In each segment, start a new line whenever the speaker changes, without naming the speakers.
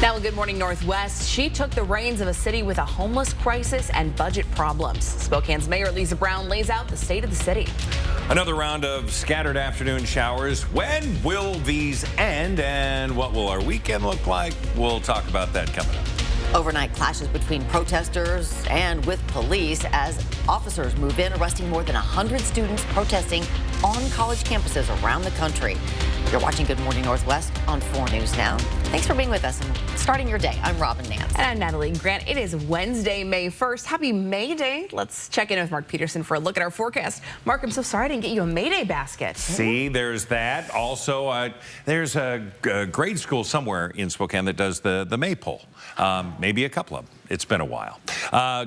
Now, Good Morning Northwest. She took the reins of a city with a homeless crisis and budget problems. Spokane's Mayor Lisa Brown lays out the state of the city.
Another round of scattered afternoon showers. When will these end, and what will our weekend look like? We'll talk about that coming up.
Overnight clashes between protesters and with police as officers move in, arresting more than 100 students protesting on college campuses around the country. You're watching Good Morning Northwest on 4 News Now. Thanks for being with us and starting your day. I'm Robin Nance.
And I'm Natalie Grant. It is Wednesday, May 1st. Happy May Day. Let's check in with Mark Peterson for a look at our forecast. Mark, I'm so sorry I didn't get you a May Day basket.
See, there's that. Also, there's a grade school somewhere in Spokane that does the maypole. Maybe a couple of them. It's been a while.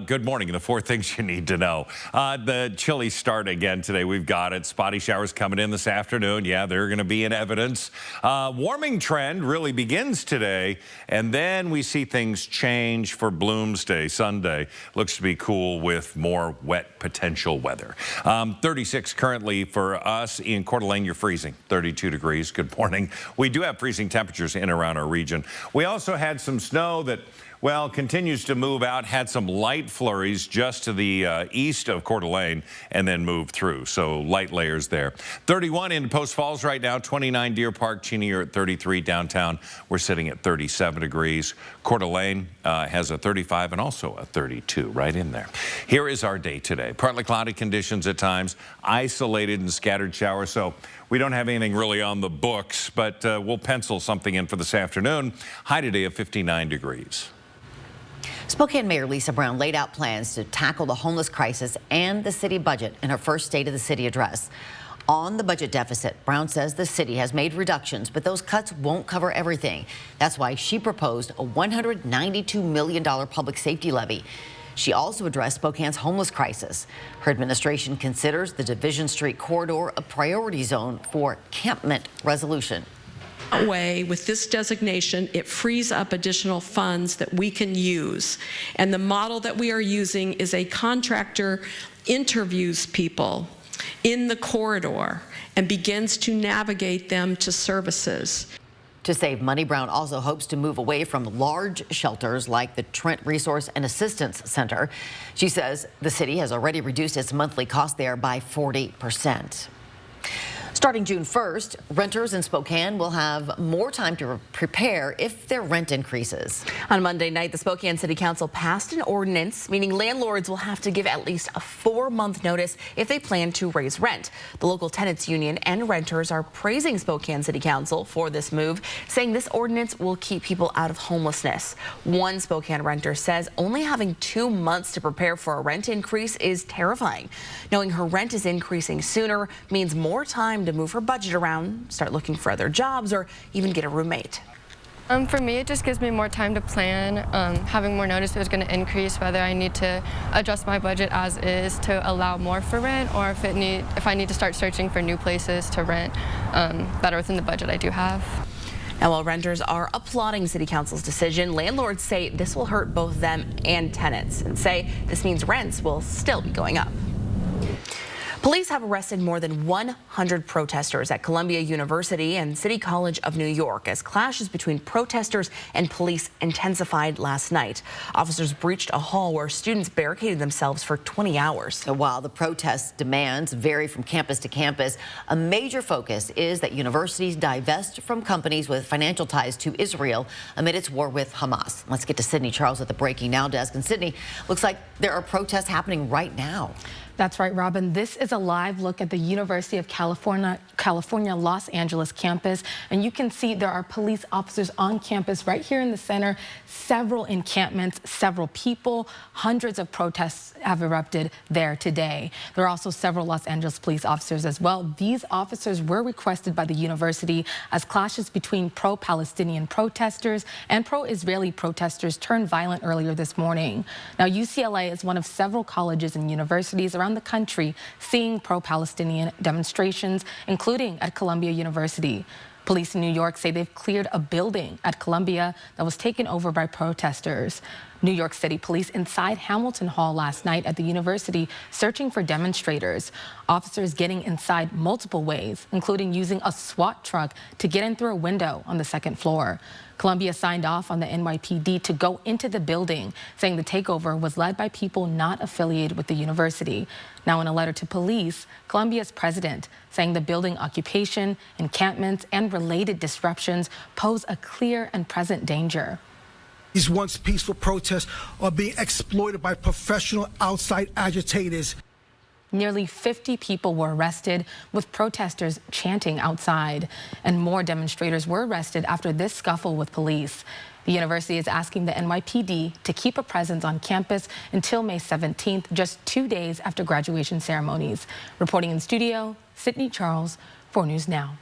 Good morning. The 4 things you need to know. The chilly start again today. We've got it. Spotty showers coming in this afternoon. Yeah, they're going to be in evidence. Warming trend really begins today, and then we see things change for Bloomsday, Sunday. Looks to be cool with more wet potential weather. 36 currently for us in Coeur d'Alene. You're freezing. 32 degrees. Good morning. We do have freezing temperatures in and around our region. We also had some snow that, well, continues to move out, had some light flurries just to the east of Coeur d'Alene and then moved through. So light layers there. 31 in Post Falls right now, 29 Deer Park, Cheney, you're at 33 downtown. We're sitting at 37 degrees. Coeur d'Alene has a 35 and also a 32 right in there. Here is our day today. Partly cloudy conditions at times, isolated and scattered showers. So we don't have anything really on the books, but we'll pencil something in for this afternoon. High today of 59 degrees.
Spokane Mayor Lisa Brown laid out plans to tackle the homeless crisis and the city budget in her first State of the City address. On the budget deficit, Brown says the city has made reductions, but those cuts won't cover everything. That's why she proposed a $192 million public safety levy. She also addressed Spokane's homeless crisis. Her administration considers the Division Street corridor a priority zone for encampment resolution.
Way with this designation, it frees up additional funds that we can use. And the model that we are using is a contractor interviews people in the corridor and begins to navigate them to services.
To save money, Brown also hopes to move away from large shelters like the Trent Resource and Assistance Center. She says the city has already reduced its monthly cost there by 40%. Starting June 1st, renters in Spokane will have more time to prepare if their rent increases.
On Monday night, the Spokane City Council passed an ordinance, meaning landlords will have to give at least a 4-month notice if they plan to raise rent. The local tenants union and renters are praising Spokane City Council for this move, saying this ordinance will keep people out of homelessness. One Spokane renter says only having 2 months to prepare for a rent increase is terrifying. Knowing her rent is increasing sooner means more time to move her budget around, start looking for other jobs, or even get a roommate.
For me, it just gives me more time to plan. Having more notice is going to increase whether I need to adjust my budget as is to allow more for rent, or if I need to start searching for new places to rent that are within the budget I do have.
Now, while renters are applauding City Council's decision, landlords say this will hurt both them and tenants, and say this means rents will still be going up. Police have arrested more than 100 protesters at Columbia University and City College of New York as clashes between protesters and police intensified last night. Officers breached a hall where students barricaded themselves for 20 hours.
While the protest demands vary from campus to campus, a major focus is that universities divest from companies with financial ties to Israel amid its war with Hamas. Let's get to Sydney Charles at the Breaking Now desk. And Sydney, looks like there are protests happening right now.
That's right, Robin. This is a live look at the University of California Los Angeles campus. And you can see there are police officers on campus right here in the center, several encampments, several people, hundreds of protests have erupted there today. There are also several Los Angeles police officers as well. These officers were requested by the university as clashes between pro-Palestinian protesters and pro-Israeli protesters turned violent earlier this morning. Now, UCLA is one of several colleges and universities around the country seeing pro-Palestinian demonstrations, including at Columbia University. Police in New York say they've cleared a building at Columbia that was taken over by protesters. New York City police inside Hamilton Hall last night at the university searching for demonstrators. Officers getting inside multiple ways, including using a SWAT truck to get in through a window on the second floor. Columbia signed off on the NYPD to go into the building, saying the takeover was led by people not affiliated with the university. Now, in a letter to police, Columbia's president saying the building occupation, encampments, and related disruptions pose a clear and present danger.
These once peaceful protests are being exploited by professional outside agitators.
Nearly 50 people were arrested, with protesters chanting outside. And more demonstrators were arrested after this scuffle with police. The university is asking the NYPD to keep a presence on campus until May 17th, just 2 days after graduation ceremonies. Reporting in studio, Sydney Charles, 4 News Now.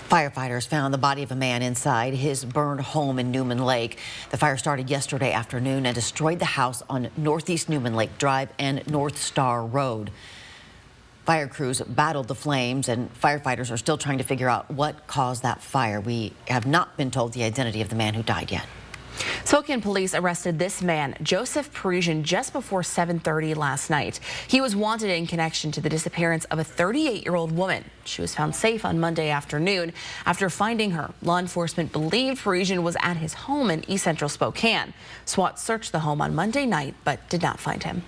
Firefighters found the body of a man inside his burned home in Newman Lake. The fire started yesterday afternoon and destroyed the house on Northeast Newman Lake Drive and North Star Road. Fire crews battled the flames, and firefighters are still trying to figure out what caused that fire. We have not been told the identity of the man who died yet.
Spokane police arrested this man, Joseph Parisian, just before 7:30 last night. He was wanted in connection to the disappearance of a 38-year-old woman. She was found safe on Monday afternoon. After finding her, law enforcement believed Parisian was at his home in East Central Spokane. SWAT searched the home on Monday night, but did not find him.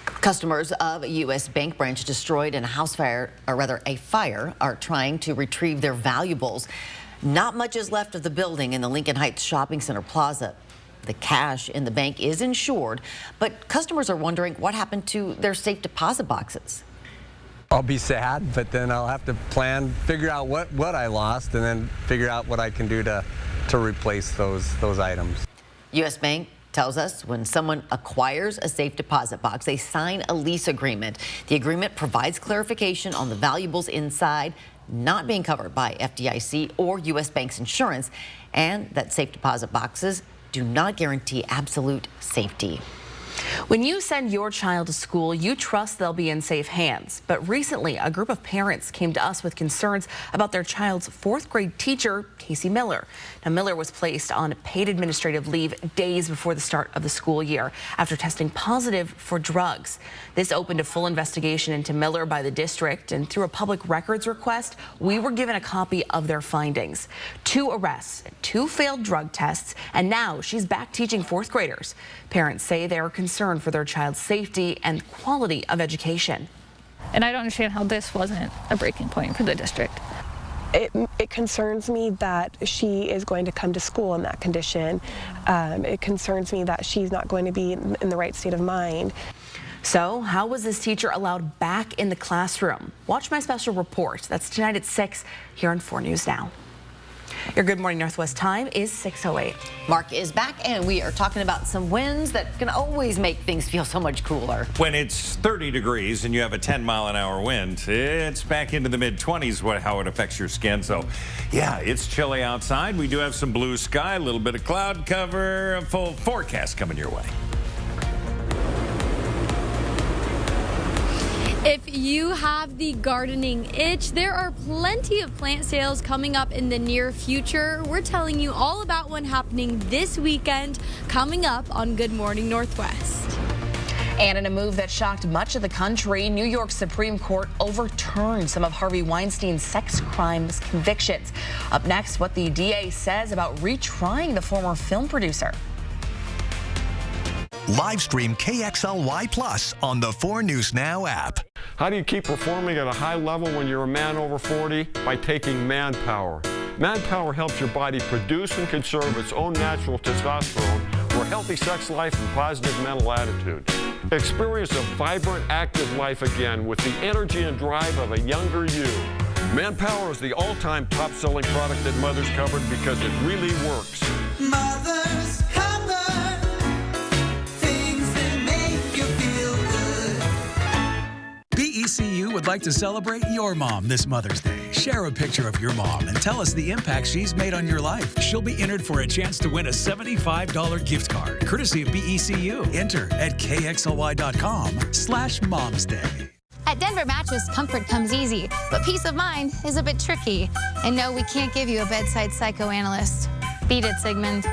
Customers of a U.S. bank branch destroyed in a fire, are trying to retrieve their valuables. Not much is left of the building in the Lincoln Heights Shopping Center Plaza. The cash in the bank is insured, but customers are wondering what happened to their safe deposit boxes.
I'll be sad, but then I'll have to figure out what I lost, and then figure out what I can do to replace those items.
U.S. Bank tells us when someone acquires a safe deposit box, they sign a lease agreement. The agreement provides clarification on the valuables inside not being covered by FDIC or U.S. Bank's insurance, and that safe deposit boxes do not guarantee absolute safety.
When you send your child to school, you trust they'll be in safe hands. But recently, a group of parents came to us with concerns about their child's 4th grade teacher, Casey Miller. Now, Miller was placed on paid administrative leave days before the start of the school year after testing positive for drugs. This opened a full investigation into Miller by the district, and through a public records request, we were given a copy of their findings. 2 arrests, 2 failed drug tests, and now she's back teaching 4th graders. Parents say they are concerned for their child's safety and quality of education.
And I don't understand how this wasn't a breaking point for the district.
It concerns me that she is going to come to school in that condition. It concerns me that she's not going to be in the right state of mind.
So how was this teacher allowed back in the classroom? Watch my special report. That's tonight at 6 here on 4 News Now. Your Good Morning Northwest time is 6:08.
Mark is back, and we are talking about some winds that can always make things feel so much cooler.
When it's 30 degrees and you have a 10-mile-an-hour wind, it's back into the mid-20s, how it affects your skin. So, yeah, it's chilly outside. We do have some blue sky, a little bit of cloud cover, a full forecast coming your way.
If you have the gardening itch, there are plenty of plant sales coming up in the near future. We're telling you all about one happening this weekend, coming up on Good Morning Northwest.
And in a move that shocked much of the country, New York Supreme Court overturned some of Harvey Weinstein's sex crimes convictions. Up next, what the DA says about retrying the former film producer.
Live stream KXLY Plus on the 4 News Now app.
How do you keep performing at a high level when you're a man over 40? By taking Manpower. Manpower helps your body produce and conserve its own natural testosterone for a healthy sex life and positive mental attitude. Experience a vibrant, active life again with the energy and drive of a younger you. Manpower is the all-time top-selling product at Mother's Cupboard because it really works.
Mother's Cupboard, things that make you feel good.
BECU would like to celebrate your mom this Mother's Day. Share a picture of your mom and tell us the impact she's made on your life. She'll be entered for a chance to win a $75 gift card, courtesy of BECU. Enter at kxly.com/momsday.
At Denver Mattress, comfort comes easy, but peace of mind is a bit tricky. And no, we can't give you a bedside psychoanalyst. Beat it, Sigmund.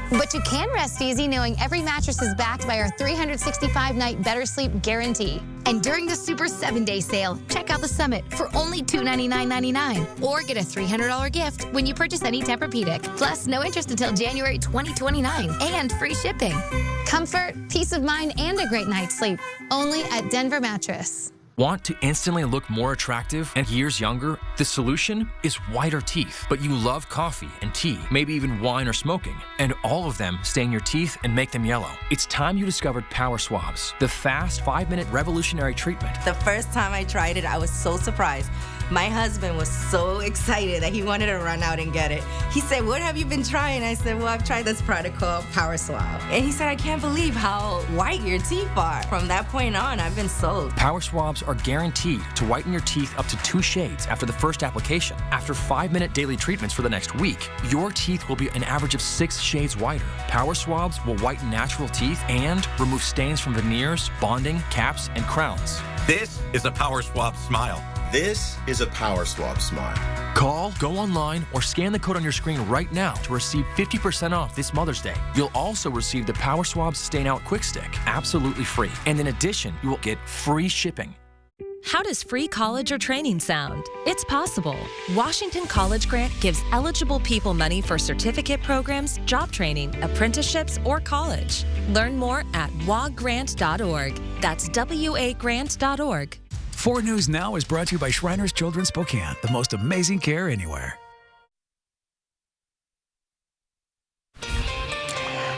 But you can rest easy knowing every mattress is backed by our 365-night Better Sleep guarantee. And during the Super 7-Day sale, check out the Summit for only $299.99. Or get a $300 gift when you purchase any Tempur-Pedic. Plus, no interest until January 2029 and free shipping. Comfort, peace of mind, and a great night's sleep. Only at Denver Mattress.
Want to instantly look more attractive and years younger? The solution is whiter teeth. But you love coffee and tea, maybe even wine or smoking, and all of them stain your teeth and make them yellow. It's time you discovered Power Swabs, the fast 5-minute revolutionary treatment.
The first time I tried it, I was so surprised. My husband was so excited that he wanted to run out and get it. He said, "What have you been trying?" I said, "Well, I've tried this product called Power Swab." And he said, "I can't believe how white your teeth are." From that point on, I've been sold.
Power Swabs are guaranteed to whiten your teeth up to 2 shades after the first application. After 5-minute daily treatments for the next week, your teeth will be an average of 6 shades whiter. Power Swabs will whiten natural teeth and remove stains from veneers, bonding, caps, and crowns.
This is a Power Swab smile. This is a Power Swab smile.
Call, go online, or scan the code on your screen right now to receive 50% off this Mother's Day. You'll also receive the Power Swab Stain Out Quick Stick, absolutely free. And in addition, you will get free shipping.
How does free college or training sound? It's possible. Washington College Grant gives eligible people money for certificate programs, job training, apprenticeships, or college. Learn more at wagrant.org. That's wagrant.org.
4 News Now is brought to you by Shriners Children's Spokane, the most amazing care anywhere.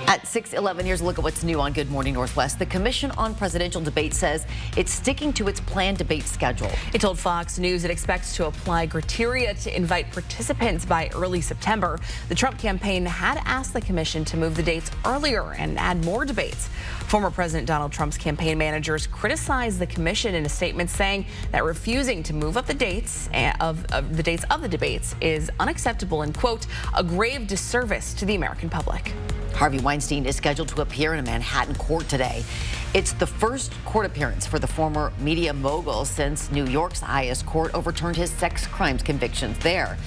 At 6:11, here's a look at what's new on Good Morning Northwest. The Commission on Presidential Debate says it's sticking to its planned debate schedule.
It told Fox News it expects to apply criteria to invite participants by early September. The Trump campaign had asked the commission to move the dates earlier and add more debates. Former President Donald Trump's campaign managers criticized the commission in a statement saying that refusing to move up the dates of the debates is unacceptable and, quote, a grave disservice to the American public.
Harvey Weinstein is scheduled to appear in a Manhattan court today. It's the first court appearance for the former media mogul since New York's highest court overturned his sex crimes convictions there.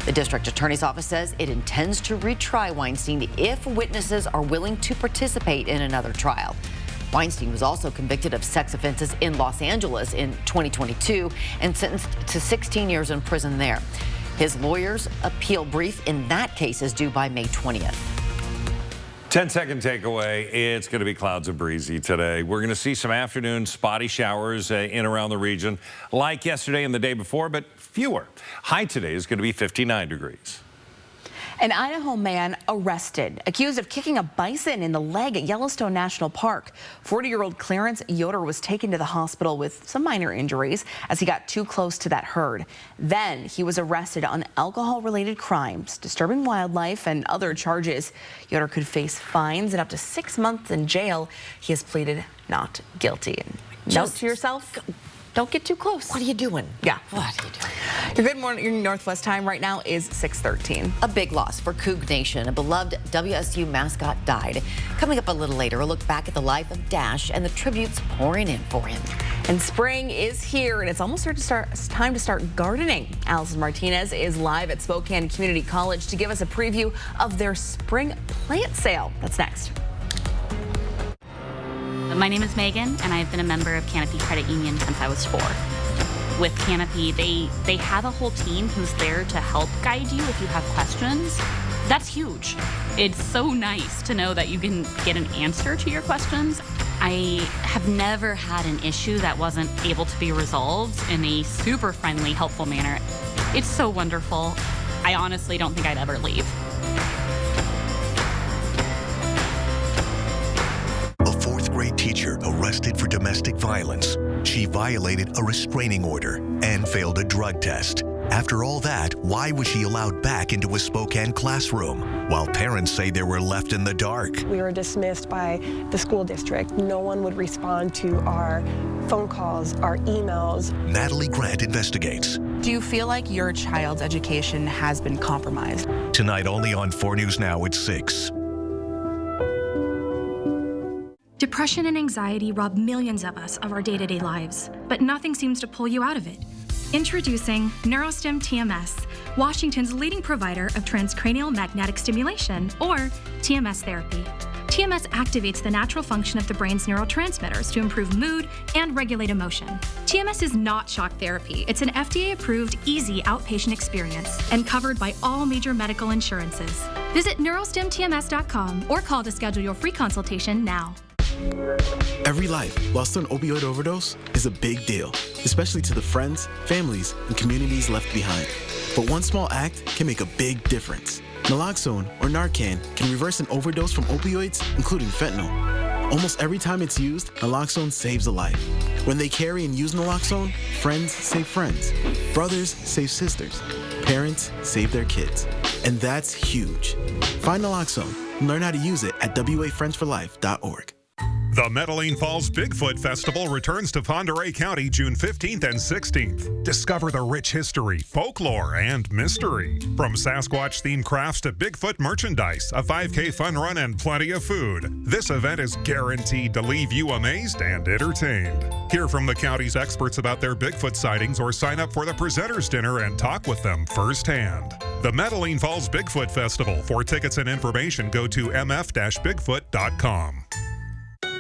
The district attorney's office says it intends to retry Weinstein if witnesses are willing to participate in another trial. Weinstein was also convicted of sex offenses in Los Angeles in 2022 and sentenced to 16 years in prison there. His lawyer's appeal brief in that case is due by May 20th.
10-second takeaway, it's going to be clouds and breezy today. We're going to see some afternoon spotty showers in around the region, like yesterday and the day before, but fewer. High today is going to be 59 degrees.
An Idaho man arrested, accused of kicking a bison in the leg at Yellowstone National Park. 40-year-old Clarence Yoder was taken to the hospital with some minor injuries as he got too close to that herd. Then he was arrested on alcohol-related crimes, disturbing wildlife, and other charges. Yoder could face fines and up to 6 months in jail. He has pleaded not guilty. And note to yourself, don't get too close.
What are you doing?
Yeah.
What are you doing?
Your Good Morning Northwest time right now is 6:13.
A big loss for Coug Nation. A beloved WSU mascot died. Coming up a little later, a look back at the life of Dash and the tributes pouring in for him.
And spring is here, and it's almost time to start gardening. Allison Martinez is live at Spokane Community College to give us a preview of their spring plant sale. That's next.
My name is Megan, and I've been a member of Canopy Credit Union since I was 4. With Canopy, they have a whole team who's there to help guide you if you have questions. That's huge. It's so nice to know that you can get an answer to your questions. I have never had an issue that wasn't able to be resolved in a super friendly, helpful manner. It's so wonderful. I honestly don't think I'd ever leave.
Grade teacher arrested for domestic violence. She violated a restraining order and failed a drug test. After all that, why was she allowed back into a Spokane classroom? While parents say they were left in the dark.
We were dismissed by the school district. No one would respond to our phone calls, our emails.
Natalie Grant investigates.
Do you feel like your child's education has been compromised?
Tonight only on 4 News Now at 6.
Depression and anxiety rob millions of us of our day-to-day lives, but nothing seems to pull you out of it. Introducing NeuroStim TMS, Washington's leading provider of transcranial magnetic stimulation, or TMS therapy. TMS activates the natural function of the brain's neurotransmitters to improve mood and regulate emotion. TMS is not shock therapy. It's an FDA-approved, easy outpatient experience and covered by all major medical insurances. Visit neurostimtms.com or call to schedule your free consultation now.
Every life lost to an opioid overdose is a big deal, especially to the friends, families, and communities left behind. But one small act can make a big difference. Naloxone, or Narcan, can reverse an overdose from opioids, including fentanyl. Almost every time it's used, naloxone saves a life. When they carry and use naloxone, friends save friends, brothers save sisters, parents save their kids. And that's huge. Find naloxone and learn how to use it at wafriendsforlife.org.
The Medellin Falls Bigfoot Festival returns to Pend Oreille County June 15th and 16th. Discover the rich history, folklore, and mystery. From Sasquatch-themed crafts to Bigfoot merchandise, a 5K fun run, and plenty of food. This event is guaranteed to leave you amazed and entertained. Hear from the county's experts about their Bigfoot sightings or sign up for the presenters dinner and talk with them firsthand. The Medellin Falls Bigfoot Festival. For tickets and information, go to mf-bigfoot.com.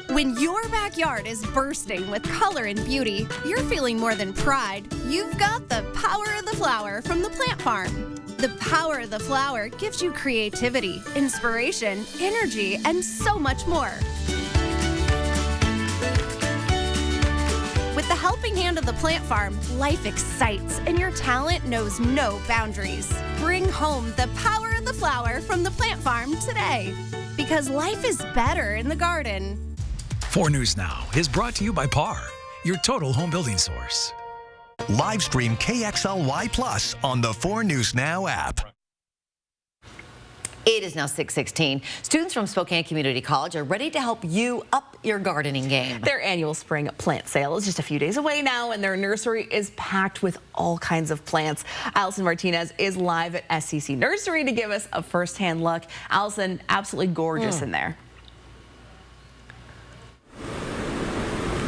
When your backyard is bursting with color and beauty, you're feeling more than pride. You've got the power of the flower from the Plant Farm. The power of the flower gives you creativity, inspiration, energy, and so much more. With the helping hand of the Plant Farm, life excites and your talent knows no boundaries. Bring home the power of the flower from the Plant Farm today, because life is better in the garden.
4 News Now is brought to you by PAR, your total home building source.
Live stream KXLY Plus on the 4 News Now app.
It is now 6:16. Students from Spokane Community College are ready to help you up your gardening game.
Their annual spring plant sale is just a few days away now, and their nursery is packed with all kinds of plants. Allison Martinez is live at SCC Nursery to give us a first-hand look. Allison, absolutely gorgeous in there.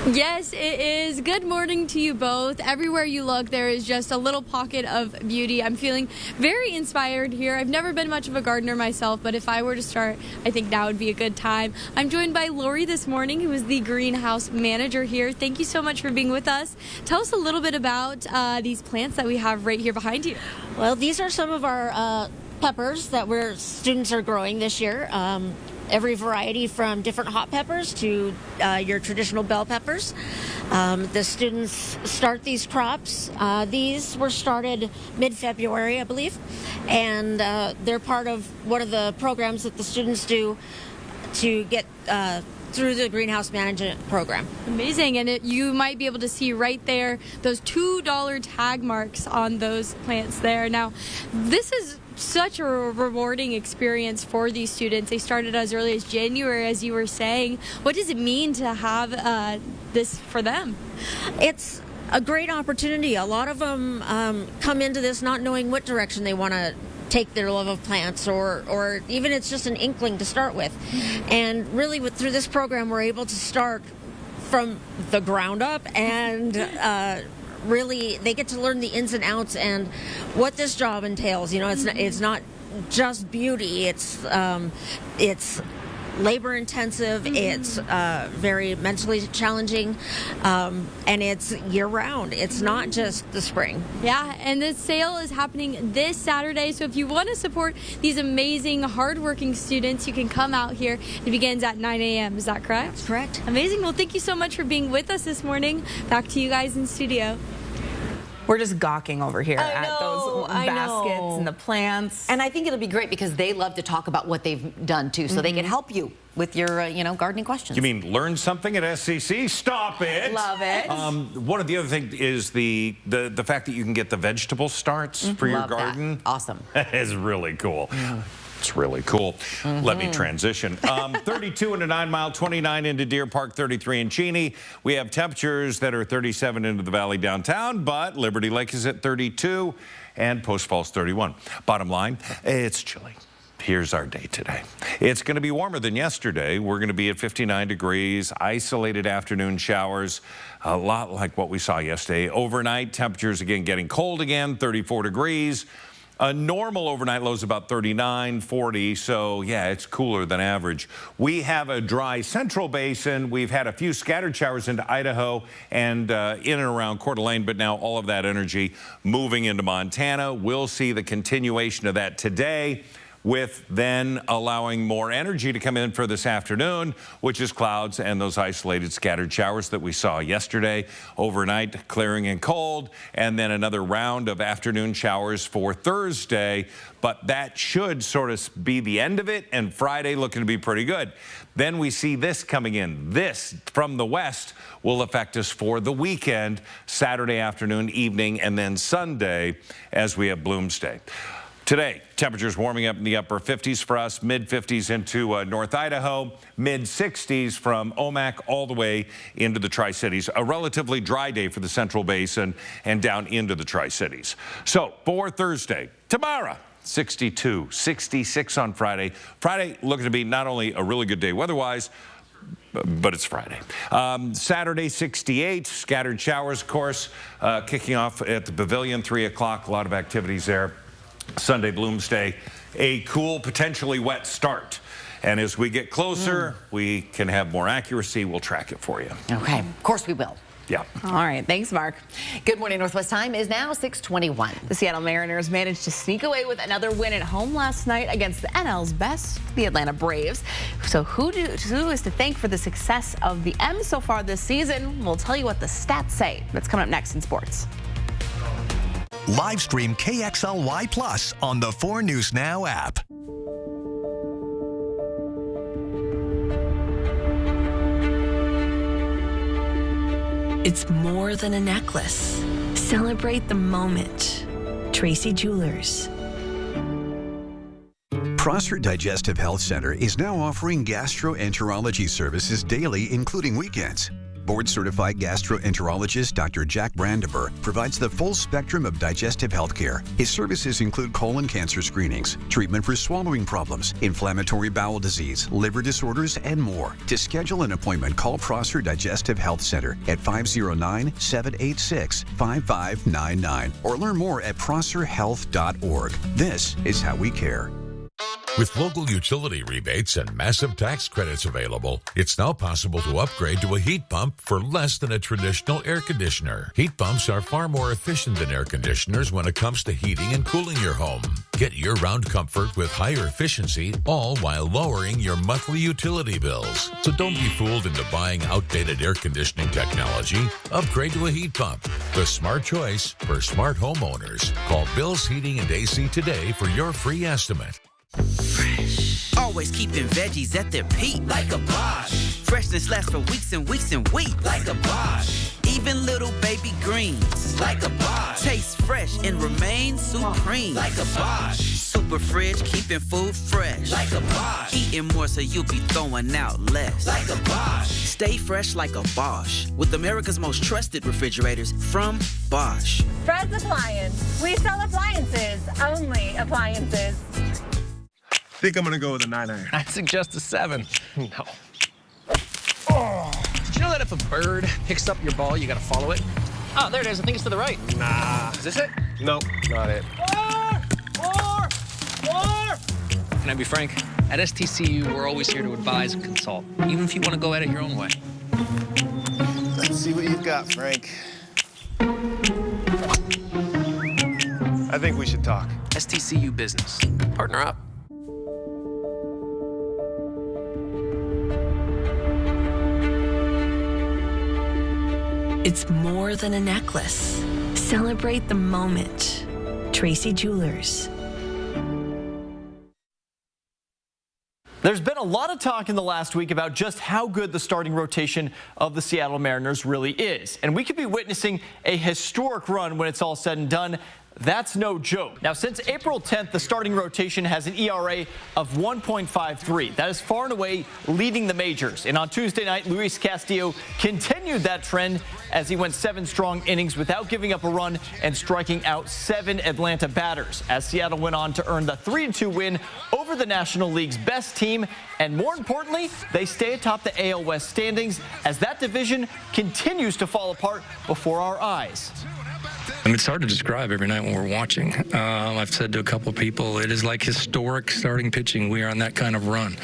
Yes, it is. Good morning to you both. Everywhere you look, there is just a little pocket of beauty. I'm feeling very inspired here. I've never been much of a gardener myself, but if I were to start, I think now would be a good time. I'm joined by Lori this morning, who is the greenhouse manager here. Thank you so much for being with us. Tell us a little bit about these plants that we have right here behind you.
Well, these are some of our peppers that students are growing this year. Every variety from different hot peppers to your traditional bell peppers. The students start these crops. These were started mid-February, I believe, and they're part of one of the programs that the students do to get through the greenhouse management program.
Amazing, and you might be able to see right there those $2 tag marks on those plants there. Now, this is such a rewarding experience for these students. They started as early as January, as you were saying. What does it mean to have this for them?
It's a great opportunity. A lot of them come into this not knowing what direction they want to take their love of plants, or even it's just an inkling to start with. And really through this program, we're able to start from the ground up, and really they get to learn the ins and outs and what this job entails. You know, it's not just beauty. It's labor intensive. It's very mentally challenging, and it's year round. It's not just the spring.
Yeah, and this sale is happening this Saturday. So if you want to support these amazing, hardworking students, you can come out here. It begins at 9 a.m. Is that correct?
That's correct.
Amazing. Well, thank you so much for being with us this morning. Back to you guys in studio.
We're just gawking over here at those baskets and the plants.
And I think it'll be great because they love to talk about what they've done too, so they can help you with your, gardening questions.
You mean learn something at SCC? Stop it!
Love it.
One of the other things is the fact that you can get the vegetable starts for your garden.
That. Awesome.
Is really cool. It's really cool. Let me transition. 32 into 9 Mile, 29 into Deer Park, 33 in Cheney. We have temperatures that are 37 into the valley downtown, but Liberty Lake is at 32 and Post Falls 31. Bottom line, it's chilly. Here's our day today. It's going to be warmer than yesterday. We're going to be at 59 degrees, isolated afternoon showers, a lot like what we saw yesterday. Overnight, temperatures again getting cold again, 34 degrees. A normal overnight low is about 39, 40, so yeah, it's cooler than average. We have a dry central basin. We've had a few scattered showers into Idaho and in and around Coeur d'Alene, but now all of that energy moving into Montana. We'll see the continuation of that today, with then allowing more energy to come in for this afternoon, which is clouds and those isolated scattered showers that we saw yesterday. Overnight, clearing and cold, and then another round of afternoon showers for Thursday. But that should sort of be the end of it, and Friday looking to be pretty good. Then we see this coming in. This from the west will affect us for the weekend, Saturday afternoon, evening, and then Sunday as we have Bloomsday. Today, temperatures warming up in the upper 50s for us, mid-50s into North Idaho, mid-60s from Omak all the way into the Tri-Cities. A relatively dry day for the Central Basin and down into the Tri-Cities. So for Thursday, tomorrow, 62, 66 on Friday. Friday looking to be not only a really good day weather-wise, but it's Friday. Saturday, 68, scattered showers, of course, kicking off at the Pavilion, 3 o'clock, a lot of activities there. Sunday, Bloomsday, a cool, potentially wet start. And as we get closer, we can have more accuracy. We'll track it for you.
Okay, of course we will.
Yeah.
All right. Thanks, Mark.
Good morning, Northwest time is now 6:21.
The Seattle Mariners managed to sneak away with another win at home last night against the NL's best, the Atlanta Braves. So who is to thank for the success of the M's so far this season? We'll tell you what the stats say. That's coming up next in sports.
Live stream KXLY Plus on the 4 News Now app.
It's more than a necklace. Celebrate the moment. Tracy Jewelers.
Prosser Digestive Health Center is now offering gastroenterology services daily, including weekends. Board-certified gastroenterologist Dr. Jack Brandenburg provides the full spectrum of digestive health care. His services include colon cancer screenings, treatment for swallowing problems, inflammatory bowel disease, liver disorders, and more. To schedule an appointment, call Prosser Digestive Health Center at 509-786-5599 or learn more at prosserhealth.org. This is how we care.
With local utility rebates and massive tax credits available, it's now possible to upgrade to a heat pump for less than a traditional air conditioner. Heat pumps are far more efficient than air conditioners when it comes to heating and cooling your home. Get year-round comfort with higher efficiency, all while lowering your monthly utility bills. So don't be fooled into buying outdated air conditioning technology. Upgrade to a heat pump. The smart choice for smart homeowners. Call Bill's Heating and AC today for your free estimate.
Fresh. Always keeping veggies at their peak. Like a Bosch. Freshness lasts for weeks and weeks and weeks. Like a Bosch. Even little baby greens. Like a Bosch. Tastes fresh and remains supreme. Like a Bosch. Super fridge, keeping food fresh. Like a Bosch. Eating more so you'll be throwing out less. Like a Bosch. Stay fresh like a Bosch. With America's most trusted refrigerators from Bosch.
Fred's Appliance. We sell appliances. Only appliances.
I think I'm gonna go with a 9-iron.
I'd suggest a 7. No. Oh. Did you know that if a bird picks up your ball, you gotta follow it? Oh, there it is. I think it's to the right. Nah. Is this it?
Nope, not it.
More! Can I be frank? At STCU, we're always here to advise and consult, even if you want to go at it your own way.
Let's see what you've got, Frank. I think we should talk.
STCU Business. Partner up.
It's more than a necklace. Celebrate the moment. Tracy Jewelers.
There's been a lot of talk in the last week about just how good the starting rotation of the Seattle Mariners really is. And we could be witnessing a historic run when it's all said and done. That's no joke. Now, since April 10th, the starting rotation has an ERA of 1.53. That is far and away leading the majors. And on Tuesday night, Luis Castillo continued that trend as he went 7 strong innings without giving up a run and striking out 7 Atlanta batters, as Seattle went on to earn the 3-2 win over the National League's best team. And more importantly, they stay atop the AL West standings as that division continues to fall apart before our eyes.
I mean, it's hard to describe every night when we're watching. I've said to a couple of people, it is like historic starting pitching. We are on that kind of run.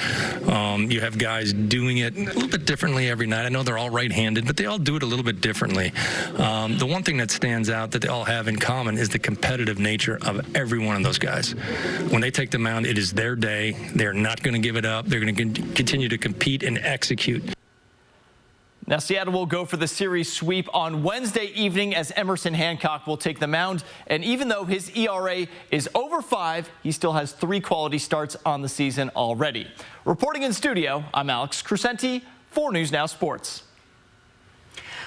You have guys doing it a little bit differently every night. I know they're all right-handed, but they all do it a little bit differently. The one thing that stands out that they all have in common is the competitive nature of every one of those guys. When they take the mound, it is their day. They're not going to give it up. They're going to continue to compete and execute.
Now, Seattle will go for the series sweep on Wednesday evening as Emerson Hancock will take the mound. And even though his ERA is over 5, he still has 3 quality starts on the season already. Reporting in studio, I'm Alex Crescenti, 4 News Now Sports.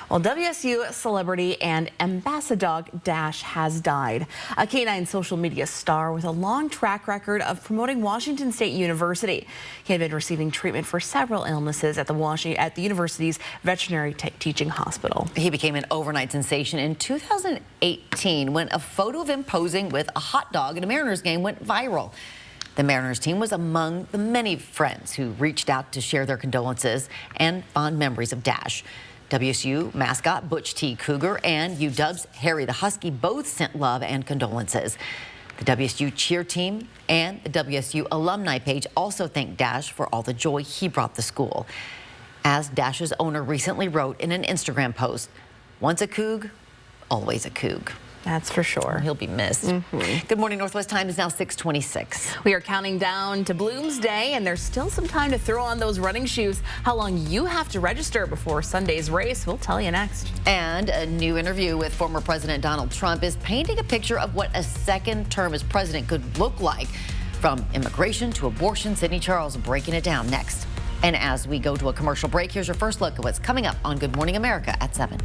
Well, WSU celebrity and ambassador Dash has died. A K9 social media star with a long track record of promoting Washington State University. He had been receiving treatment for several illnesses at the university's veterinary teaching hospital.
He became an overnight sensation in 2018 when a photo of him posing with a hot dog at a Mariners game went viral. The Mariners team was among the many friends who reached out to share their condolences and fond memories of Dash. WSU mascot Butch T. Cougar and UW's Harry the Husky both sent love and condolences. The WSU cheer team and the WSU alumni page also thanked Dash for all the joy he brought the school. As Dash's owner recently wrote in an Instagram post, "Once a Coug, always a Coug."
That's for sure.
He'll be missed. Good morning, Northwest time is now 6:26.
We are counting down to Bloomsday, and there's still some time to throw on those running shoes. How long you have to register before Sunday's race, we'll tell you next.
And a new interview with former President Donald Trump is painting a picture of what a second term as president could look like. From immigration to abortion, Sydney Charles breaking it down next. And as we go to a commercial break, here's your first look at what's coming up on Good Morning America at 7.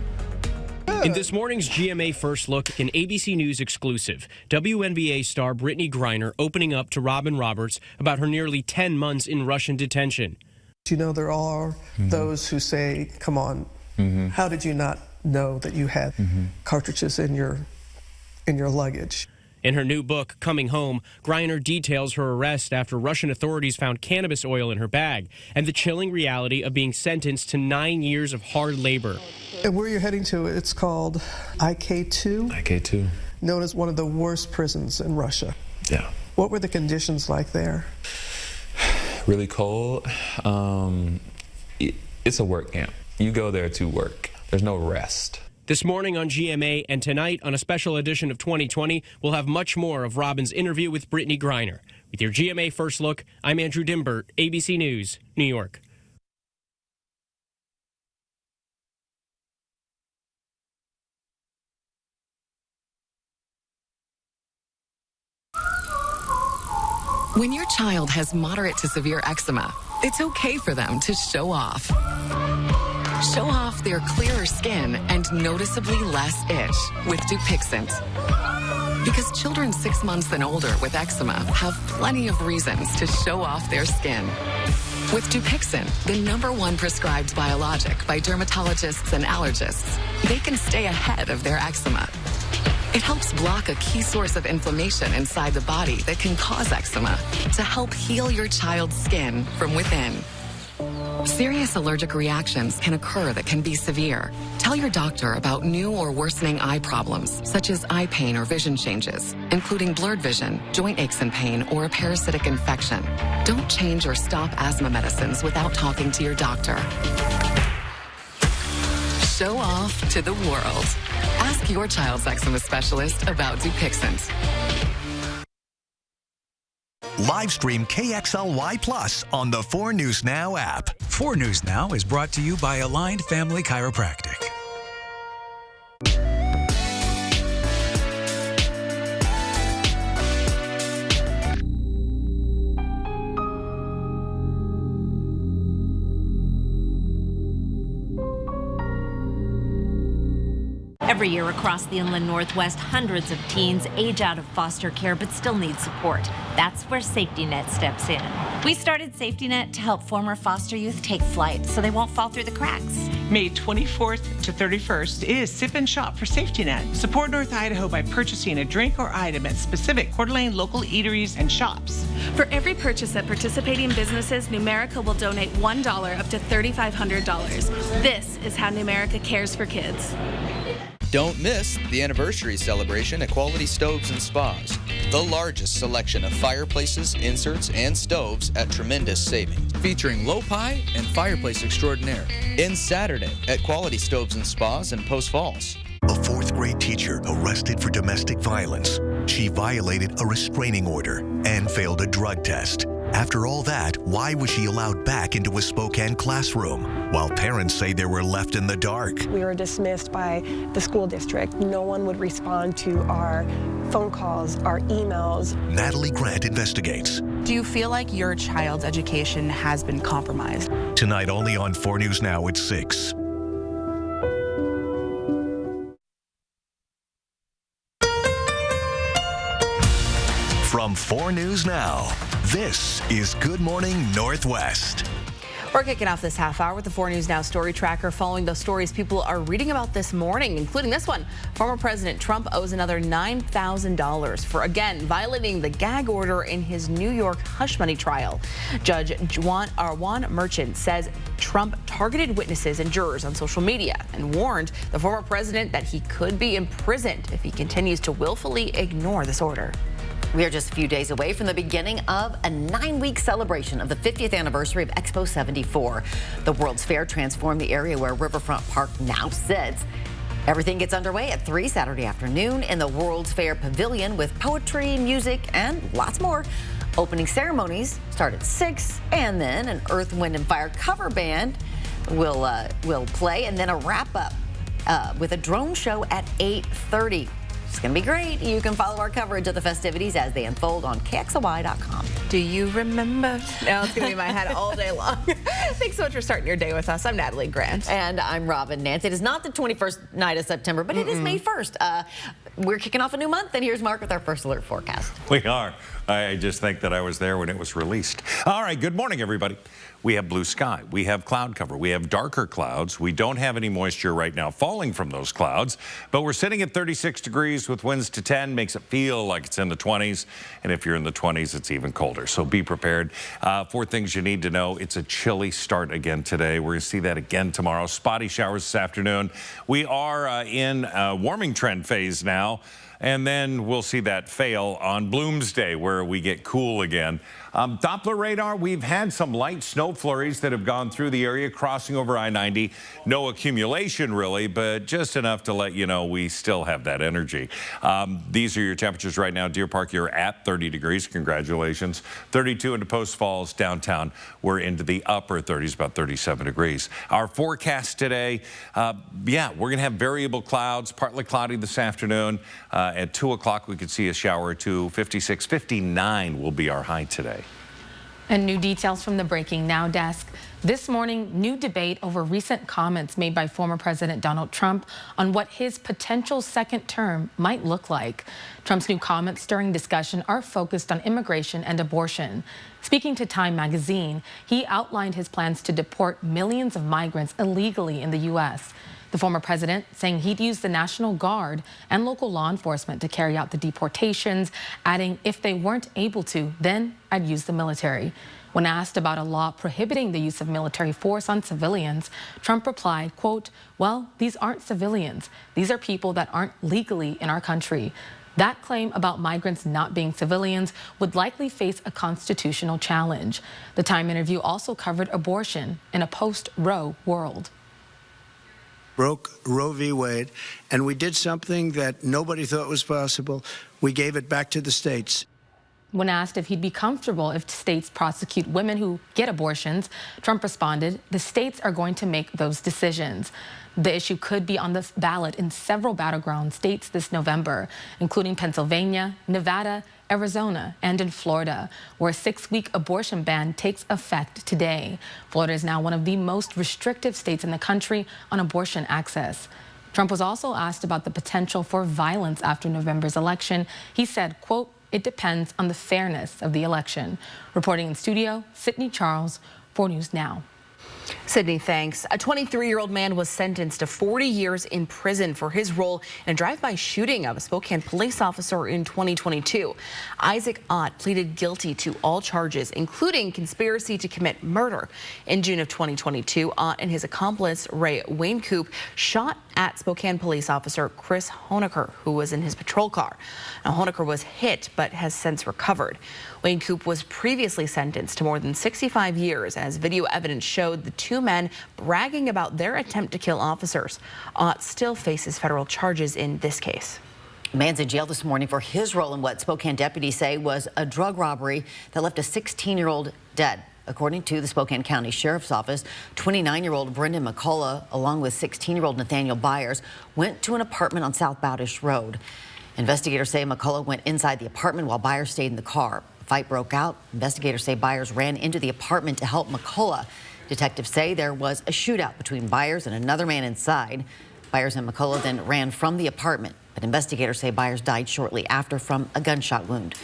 In this morning's GMA First Look, an ABC News exclusive, WNBA star Brittany Griner opening up to Robin Roberts about her nearly 10 months in Russian detention.
You know, there are those who say, come on, how did you not know that you had cartridges in your luggage?
In her new book, Coming Home, Griner details her arrest after Russian authorities found cannabis oil in her bag and the chilling reality of being sentenced to 9 years of hard labor.
And where you're heading to, it's called IK2.
IK2.
Known as one of the worst prisons in Russia.
Yeah.
What were the conditions like there?
Really cold. It's a work camp. You go there to work. There's no rest.
This morning on GMA and tonight on a special edition of 2020, we'll have much more of Robin's interview with Brittany Griner. With your GMA First Look, I'm Andrew Dimbert, ABC News, New York.
When your child has moderate to severe eczema, it's okay for them to show off. Show off their clearer skin and noticeably less itch with Dupixent. Because children 6 months and older with eczema have plenty of reasons to show off their skin. With Dupixent, the #1 prescribed biologic by dermatologists and allergists, they can stay ahead of their eczema. It helps block a key source of inflammation inside the body that can cause eczema to help heal your child's skin from within. Serious allergic reactions can occur that can be severe. Tell your doctor about new or worsening eye problems, such as eye pain or vision changes, including blurred vision, joint aches and pain, or a parasitic infection. Don't change or stop asthma medicines without talking to your doctor. Show off to the world. Ask your child's eczema specialist about Dupixent.
Live stream KXLY Plus on the 4 News Now app.
4 News Now is brought to you by Aligned Family Chiropractic.
Every year across the inland Northwest, hundreds of teens age out of foster care but still need support. That's where Safety Net steps in. We started Safety Net to help former foster youth take flight so they won't fall through the cracks.
May 24th to 31st is Sip and Shop for Safety Net. Support North Idaho by purchasing a drink or item at specific Coeur d'Alene local eateries and shops.
For every purchase at participating businesses, Numerica will donate $1 up to $3,500. This is how Numerica cares for kids.
Don't miss the anniversary celebration at Quality Stoves and Spas. The largest selection of fireplaces, inserts, and stoves at tremendous savings. Featuring low pie and fireplace extraordinaire. In Saturday at Quality Stoves and Spas in Post Falls.
A fourth grade teacher arrested for domestic violence. She violated a restraining order and failed a drug test. After all that, why was she allowed back into a Spokane classroom? While parents say they were left in the dark.
We were dismissed by the school district. No one would respond to our phone calls, our emails.
Natalie Grant investigates.
Do you feel like your child's education has been compromised?
Tonight only on 4 News Now at 6. From 4 News Now, this is Good Morning Northwest.
We're kicking off this half hour with the 4 News Now story tracker, following the stories people are reading about this morning, including this one. Former President Trump owes another $9,000 for, again, violating the gag order in his New York hush money trial. Judge Juan Merchant says Trump targeted witnesses and jurors on social media and warned the former president that he could be imprisoned if he continues to willfully ignore this order.
We are just a few days away from the beginning of a 9-week celebration of the 50th anniversary of Expo 74. The World's Fair transformed the area where Riverfront Park now sits. Everything gets underway at 3 Saturday afternoon in the World's Fair Pavilion with poetry, music, and lots more. Opening ceremonies start at 6, and then an Earth, Wind, and Fire cover band will play, and then a wrap-up with a drone show at 8:30. It's going to be great. You can follow our coverage of the festivities as they unfold on KXLY.com.
Do you remember? No, it's going to be in my head all day long. Thanks so much for starting your day with us. I'm Natalie Grant.
And I'm Robin Nance. It is not the 21st night of September, but it is May 1st. We're kicking off a new month, and here's Mark with our first alert forecast.
We are. I just think that I was there when it was released. All right, good morning, everybody. We have blue sky. We have cloud cover. We have darker clouds. We don't have any moisture right now falling from those clouds, but we're sitting at 36 degrees with winds to 10, makes it feel like it's in the 20s. And if you're in the 20s, it's even colder. So be prepared. 4 things you need to know. It's a chilly start again today. We're going to see that again tomorrow. Spotty showers this afternoon. We are in a warming trend phase now. And then we'll see that fail on Bloomsday, where we get cool again. Doppler radar, we've had some light snow flurries that have gone through the area, crossing over I-90. No accumulation, really, but just enough to let you know we still have that energy. These are your temperatures right now. Deer Park, you're at 30 degrees. Congratulations. 32 into Post Falls. Downtown, we're into the upper 30s, about 37 degrees. Our forecast today, we're going to have variable clouds, partly cloudy this afternoon. At 2 o'clock, we could see a shower or two. 56, 59 will be our high today.
And new details from the Breaking Now desk. This morning, new debate over recent comments made by former President Donald Trump on what his potential second term might look like. Trump's new comments during discussion are focused on immigration and abortion. Speaking to Time magazine, he outlined his plans to deport millions of migrants illegally in the U.S. The former president saying he'd use the National Guard and local law enforcement to carry out the deportations, adding if they weren't able to, then I'd use the military. When asked about a law prohibiting the use of military force on civilians, Trump replied, quote, well, these aren't civilians. These are people that aren't legally in our country. That claim about migrants not being civilians would likely face a constitutional challenge. The Time interview also covered abortion in a post-Roe world.
Broke Roe v. Wade, and we did something that nobody thought was possible. We gave it back to the states.
When asked if he'd be comfortable if states prosecute women who get abortions, Trump responded, the states are going to make those decisions. The issue could be on the ballot in several battleground states this November, including Pennsylvania, Nevada, Arizona, and in Florida, where a 6-week abortion ban takes effect today. Florida is now one of the most restrictive states in the country on abortion access. Trump was also asked about the potential for violence after November's election. He said, quote, it depends on the fairness of the election. Reporting in studio, Sydney Charles, 4 News Now.
Sydney, thanks. A 23-year-old man was sentenced to 40 years in prison for his role in a drive-by shooting of a Spokane police officer in 2022. Isaac Ott pleaded guilty to all charges, including conspiracy to commit murder. In June of 2022, Ott and his accomplice, Ray Waincoop, shot at Spokane police officer Chris Honecker, who was in his patrol car. Now, Honecker was hit but has since recovered. Waincoop was previously sentenced to more than 65 years as video evidence showed the two men bragging about their attempt to kill officers. Ott still faces federal charges in this case.
A man's in jail this morning for his role in what Spokane deputies say was a drug robbery that left a 16-year-old dead. According to the Spokane County Sheriff's Office, 29-year-old Brendan McCullough, along with 16-year-old Nathaniel Byers, went to an apartment on South Bowdish Road. Investigators say McCullough went inside the apartment while Byers stayed in the car. A fight broke out. Investigators say Byers ran into the apartment to help McCullough. Detectives say there was a shootout between Byers and another man inside. Byers and McCullough then ran from the apartment, but investigators say Byers died shortly after from a gunshot wound.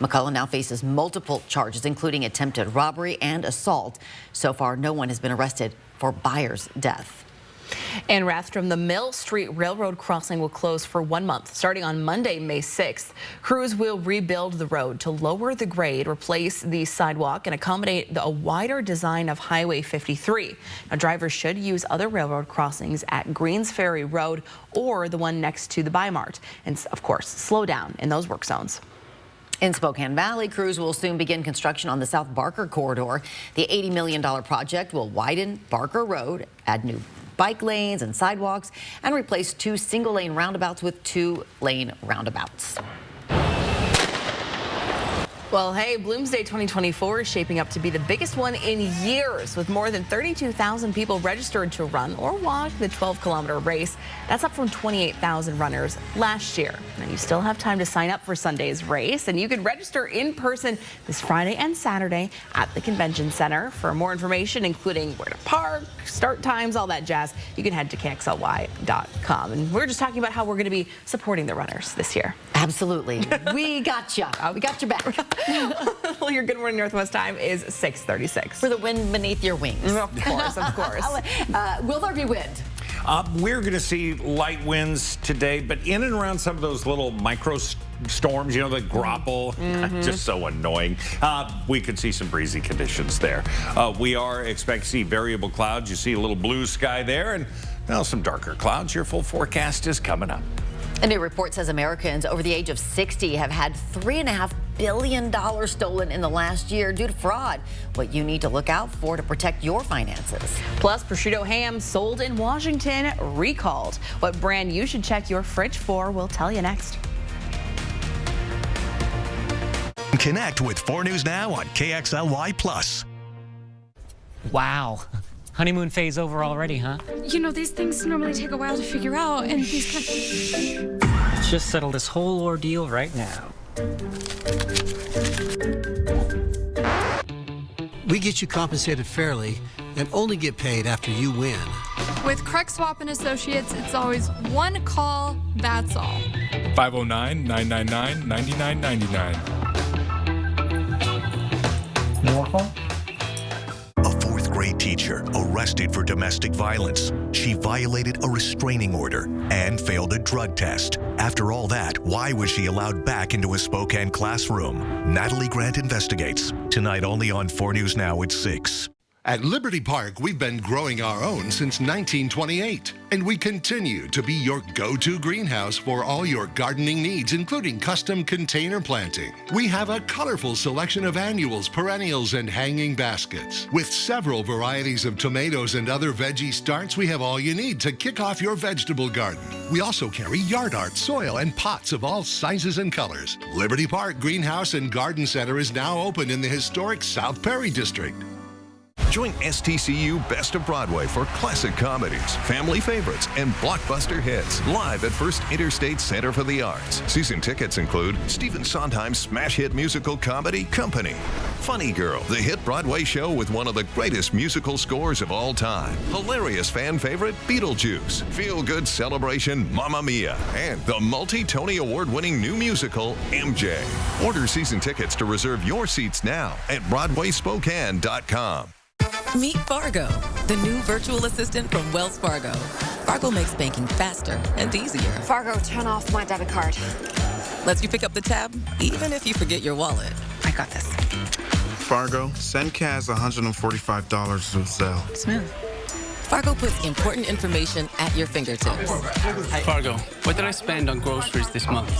McCullough now faces multiple charges, including attempted robbery and assault. So far, no one has been arrested for Byers' death.
In Rathdrum, the Mill Street Railroad crossing will close for 1 month. Starting on Monday, May 6th, crews will rebuild the road to lower the grade, replace the sidewalk, and accommodate a wider design of Highway 53. Now, drivers should use other railroad crossings at Greens Ferry Road or the one next to the Bi-Mart. And, of course, slow down in those work zones.
In Spokane Valley, crews will soon begin construction on the South Barker corridor. The $80 million project will widen Barker Road, add new bike lanes and sidewalks, and replace 2 single-lane roundabouts with 2-lane roundabouts.
Well, hey, Bloomsday 2024 is shaping up to be the biggest one in years, with more than 32,000 people registered to run or walk the 12-kilometer race. That's up from 28,000 runners last year. And you still have time to sign up for Sunday's race, and you can register in person this Friday and Saturday at the Convention Center. For more information, including where to park, start times, all that jazz, you can head to KXLY.com. And we're just talking about how we're going to be supporting the runners this year.
Absolutely. We got you. We got your back.
Well, your Good Morning Northwest time is 6:36.
For the wind beneath your wings.
Of course, of course.
Will there be wind?
We're going to see light winds today, but in and around some of those little micro storms, you know, the grapple, just so annoying. We could see some breezy conditions there. We are expecting to see variable clouds. You see a little blue sky there and, well, some darker clouds. Your full forecast is coming up.
A new report says Americans over the age of 60 have had $3.5 billion stolen in the last year due to fraud. What you need to look out for to protect your finances.
Plus, prosciutto ham sold in Washington recalled. What brand you should check your fridge for, we'll tell you next.
Connect with 4 News Now on KXLY+.
Wow. Honeymoon phase over already, huh?
You know, these things normally take a while to figure out, and these kind
Let's just settle this whole ordeal right now.
We get you compensated fairly and only get paid after you win.
With CrexSwap and Associates, it's always one call, that's all.
509-999-9999.
Grade teacher arrested for domestic violence. She violated a restraining order and failed a drug test. After all that, why was she allowed back into a Spokane classroom? Natalie Grant investigates. Tonight only on 4 News Now at 6.
At Liberty Park, we've been growing our own since 1928, and we continue to be your go-to greenhouse for all your gardening needs, including custom container planting. We have a colorful selection of annuals, perennials, and hanging baskets. With several varieties of tomatoes and other veggie starts, we have all you need to kick off your vegetable garden. We also carry yard art, soil, and pots of all sizes and colors. Liberty Park Greenhouse and Garden Center is now open in the historic South Perry District.
Join STCU Best of Broadway for classic comedies, family favorites, and blockbuster hits live at First Interstate Center for the Arts. Season tickets include Stephen Sondheim's smash hit musical comedy Company, Funny Girl, the hit Broadway show with one of the greatest musical scores of all time, hilarious fan favorite Beetlejuice, feel-good celebration Mamma Mia, and the multi-Tony Award-winning new musical MJ. Order season tickets to reserve your seats now at BroadwaySpokane.com.
Meet Fargo,
the new virtual assistant from Wells Fargo. Fargo makes banking faster and easier.
Fargo, turn off my debit card.
Lets you pick up the tab, even if you forget your wallet.
I got this.
Fargo, send Kaz $145 to Zelle.
Smooth.
Fargo puts important information at your fingertips.
Fargo, what did I spend on groceries this month?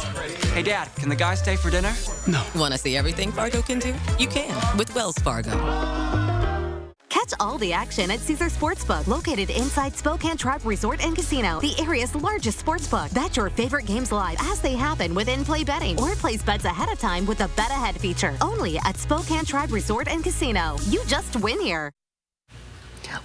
Hey, Dad, can the guy stay for dinner?
No.
Want to see everything Fargo can do? You can with Wells Fargo.
Catch all the action at Caesar Sportsbook, located inside Spokane Tribe Resort and Casino, the area's largest sportsbook. Bet your favorite games live as they happen with in-play betting, or place bets ahead of time with the Bet Ahead feature. Only at Spokane Tribe Resort and Casino. You just win here.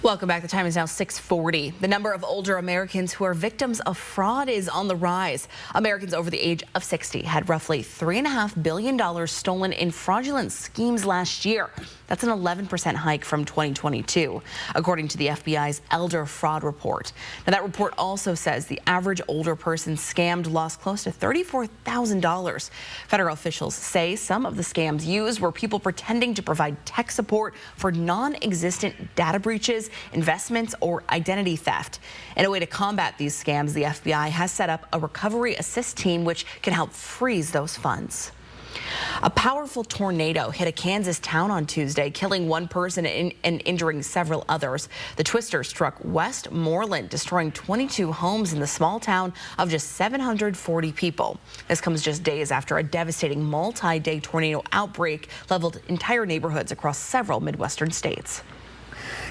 Welcome back. The time is now 6:40. The number of older Americans who are victims of fraud is on the rise. Americans over the age of 60 had roughly $3.5 billion stolen in fraudulent schemes last year. That's an 11% hike from 2022, according to the FBI's Elder Fraud Report. Now, that report also says the average older person scammed lost close to $34,000. Federal officials say some of the scams used were people pretending to provide tech support for non-existent data breaches, investments, or identity theft. In a way to combat these scams, the FBI has set up a recovery assist team which can help freeze those funds. A powerful tornado hit a Kansas town on Tuesday, killing one person and injuring several others. The twister struck Westmoreland, destroying 22 homes in the small town of just 740 people. This comes just days after a devastating multi-day tornado outbreak leveled entire neighborhoods across several Midwestern states.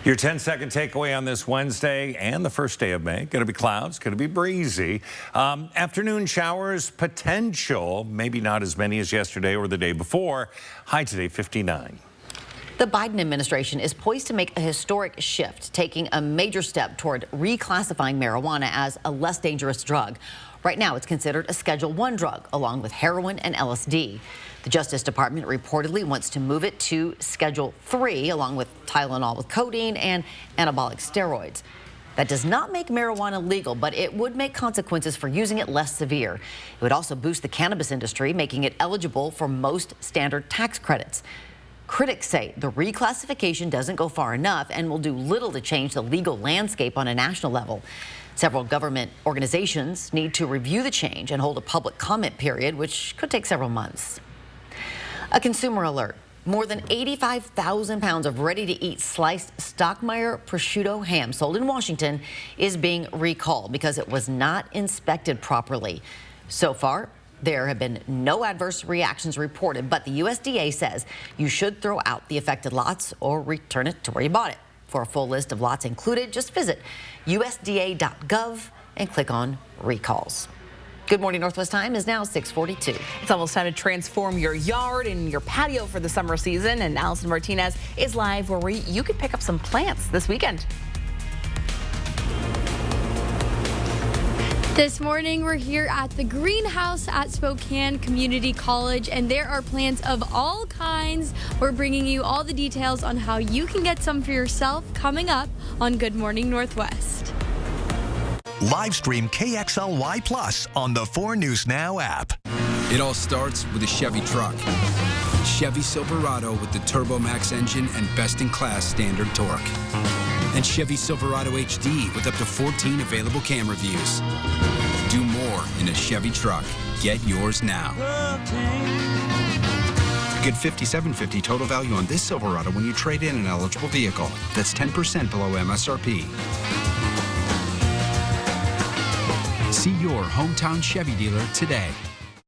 Your 10-second takeaway on this Wednesday and the first day of May. Going to be clouds, going to be breezy. Afternoon showers potential, maybe not as many as yesterday or the day before. High today, 59.
The Biden administration is poised to make a historic shift, taking a major step toward reclassifying marijuana as a less dangerous drug. Right now, it's considered a Schedule I drug, along with heroin and LSD. The Justice Department reportedly wants to move it to Schedule III, along with Tylenol with codeine and anabolic steroids. That does not make marijuana legal, but it would make consequences for using it less severe. It would also boost the cannabis industry, making it eligible for most standard tax credits. Critics say the reclassification doesn't go far enough and will do little to change the legal landscape on a national level. Several government organizations need to review the change and hold a public comment period, which could take several months. A consumer alert. More than 85,000 pounds of ready-to-eat sliced Stockmeyer prosciutto ham sold in Washington is being recalled because it was not inspected properly. So far, there have been no adverse reactions reported, but the USDA says you should throw out the affected lots or return it to where you bought it. For a full list of lots included, just visit USDA.gov and click on recalls. Good Morning Northwest time is now 6:42.
It's almost time to transform your yard and your patio for the summer season, and Allison Martinez is live where you could pick up some plants this weekend.
This morning, we're here at the greenhouse at Spokane Community College, and there are plants of all kinds. We're bringing you all the details on how you can get some for yourself coming up on Good Morning Northwest.
Live stream KXLY Plus on the 4 News Now app.
It all starts with a Chevy truck. Chevy Silverado with the TurboMax engine and best-in-class standard torque. And Chevy Silverado HD with up to 14 available camera views. Do more in a Chevy truck. Get yours now.
Get $5,750 total value on this Silverado when you trade in an eligible vehicle. That's 10% below MSRP. See your hometown Chevy dealer today.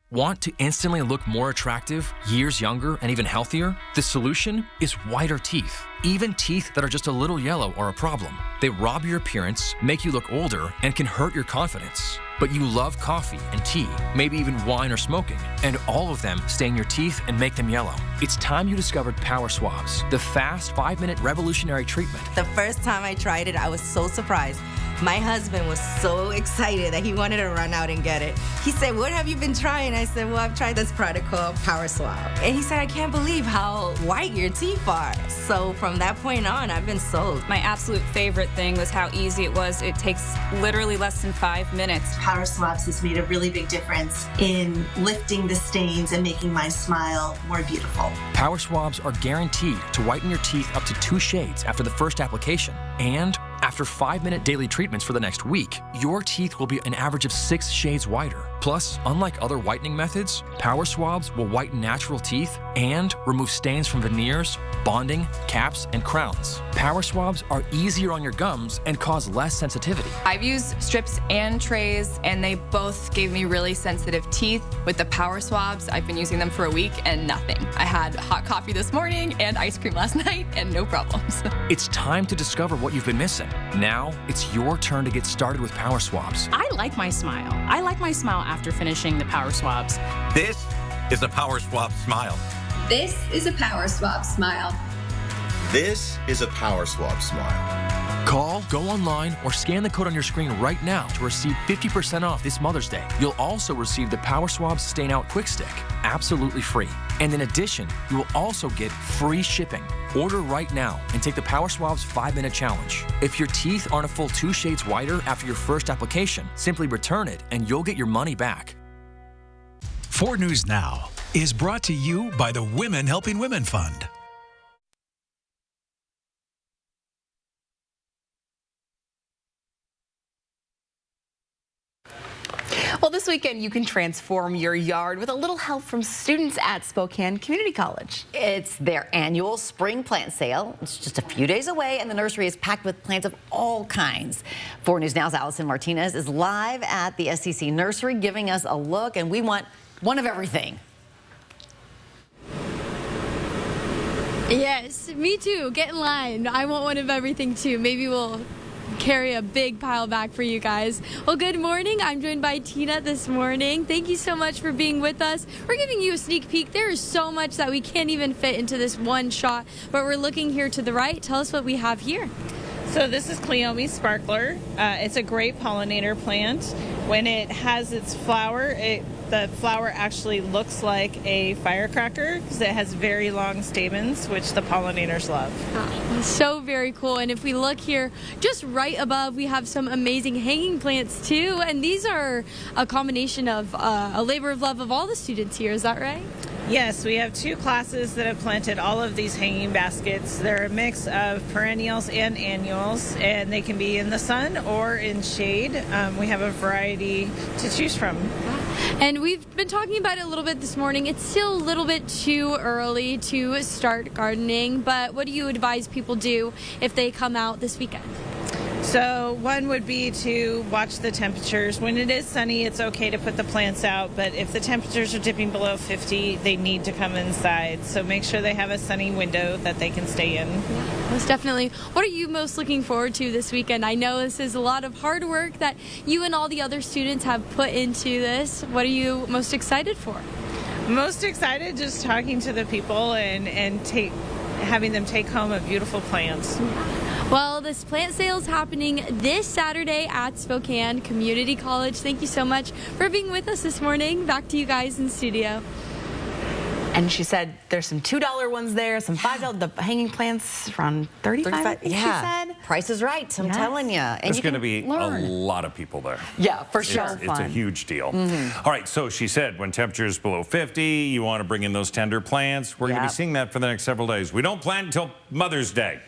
Want to instantly look more attractive, years younger, and even healthier? The solution is whiter teeth. Even teeth that are just a little yellow are a problem. They rob your appearance, make you look older, and can hurt your confidence. But you love coffee and tea, maybe even wine or smoking, and all of them stain your teeth and make them yellow. It's time you discovered Power Swabs, the fast 5-minute revolutionary treatment.
The first time I tried it, I was so surprised.
My husband was so excited that he wanted to run out and get it. He said, "What have you been trying?" I said, "Well, I've tried this product called Power Swab." And he said, "I can't believe how white your teeth are." So from that point on, I've been sold.
My absolute favorite thing was how easy it was. It takes literally less than 5 minutes.
Power Swabs has made a really big difference in lifting the stains and making my smile more beautiful.
Power Swabs are guaranteed to whiten your teeth up to 2 shades after the first application. And after 5-minute daily treatments for the next week, your teeth will be an average of 6 shades whiter. Plus, unlike other whitening methods, Power Swabs will whiten natural teeth and remove stains from veneers, bonding, caps, and crowns. Power Swabs are easier on your gums and cause less sensitivity.
I've used strips and trays, and they both gave me really sensitive teeth. With the Power Swabs, I've been using them for a week and nothing. I had hot coffee this morning and ice cream last night and no problems.
It's time to discover what you've been missing. Now, it's your turn to get started with Power Swabs.
I like my smile. I like my smile after finishing the Power Swabs.
This is a Power Swab smile.
This is a Power Swab smile.
This is a Power Swab smile.
Call, go online, or scan the code on your screen right now to receive 50% off this Mother's Day. You'll also receive the Power Swab Stain Out Quick Stick, absolutely free. And in addition, you will also get free shipping. Order right now and take the Power Swabs 5-minute challenge. If your teeth aren't a full 2 shades whiter after your first application, simply return it and you'll get your money back.
4 News Now is brought to you by the Women Helping Women Fund.
Well, this weekend you can transform your yard with a little help from students at Spokane Community College.
It's their annual spring plant sale. It's just a few days away, and the nursery is packed with plants of all kinds. 4 News Now's Allison Martinez is live at the SCC nursery giving us a look, and we want one of everything.
Yes, me too. Get in line. I want one of everything too. Maybe we'll carry a big pile back for you guys. Well, good morning. I'm joined by Tina this morning. Thank you so much for being with us. We're giving you a sneak peek. There is so much that we can't even fit into this one shot, but we're looking here to the right. Tell us what we have here.
So this is Cleome sparkler. It's a great pollinator plant. When it has its flower, the flower actually looks like a firecracker because it has very long stamens, which the pollinators love.
So very cool. And if we look here, just right above, we have some amazing hanging plants too. And these are a combination of a labor of love of all the students here. Is that right?
Yes, we have 2 classes that have planted all of these hanging baskets. They're a mix of perennials and annuals, and they can be in the sun or in shade. We have a variety to choose from.
And we've been talking about it a little bit this morning. It's still a little bit too early to start gardening, but what do you advise people do if they come out this weekend?
So one would be to watch the temperatures. When it is sunny, it's okay to put the plants out, but if the temperatures are dipping below 50, they need to come inside. So make sure they have a sunny window that they can stay in.
Yeah, most definitely. What are you most looking forward to this weekend? I know this is a lot of hard work that you and all the other students have put into this. What are you most excited for?
Most excited just talking to the people and having them take home a beautiful plant.
Well, this plant sale is happening this Saturday at Spokane Community College. Thank you so much for being with us this morning. Back to you guys in studio.
And she said there's some $2 ones there, some $5. The hanging plants around $35.
Yeah,
she said.
Price is right. I'm telling you. And
There's
you
going to be
learn.
a lot of people there.
Yeah, for sure.
It's a huge deal. All right, so she said when temperatures below 50, you want to bring in those tender plants. We're going to be seeing that for the next several days. We don't plant until Mother's Day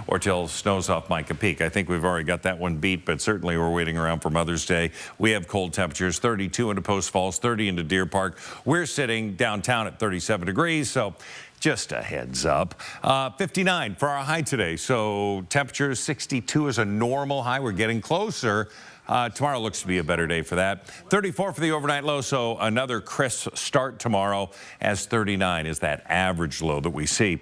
or till snow's off Micah Peak. I think we've already got that one beat, but certainly we're waiting around for Mother's Day. We have cold temperatures, 32 into Post Falls, 30 into Deer Park. We're sitting downtown at 37 degrees, so just a heads up. 59 for our high today. So temperatures 62 is a normal high. We're getting closer. Tomorrow looks to be a better day for that. 34 for the overnight low, so another crisp start tomorrow, as 39 is that average low that we see.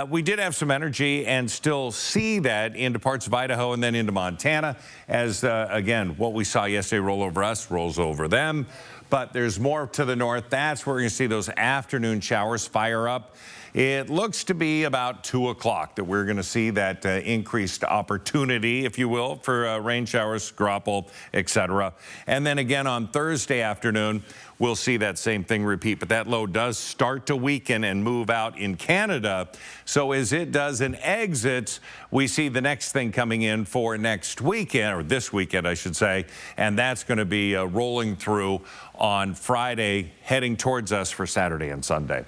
We did have some energy and still see that into parts of Idaho and then into Montana, as again, what we saw yesterday roll over us rolls over them. But there's more to the north. That's where we're going to see those afternoon showers fire up. It looks to be about 2 o'clock that we're going to see that increased opportunity, if you will, for rain showers, graupel, etc. And then again on Thursday afternoon, we'll see that same thing repeat. But that low does start to weaken and move out in Canada. So as it does and exits, we see the next thing coming in for next weekend, or this weekend, I should say, and that's going to be rolling through on Friday, heading towards us for Saturday and Sunday.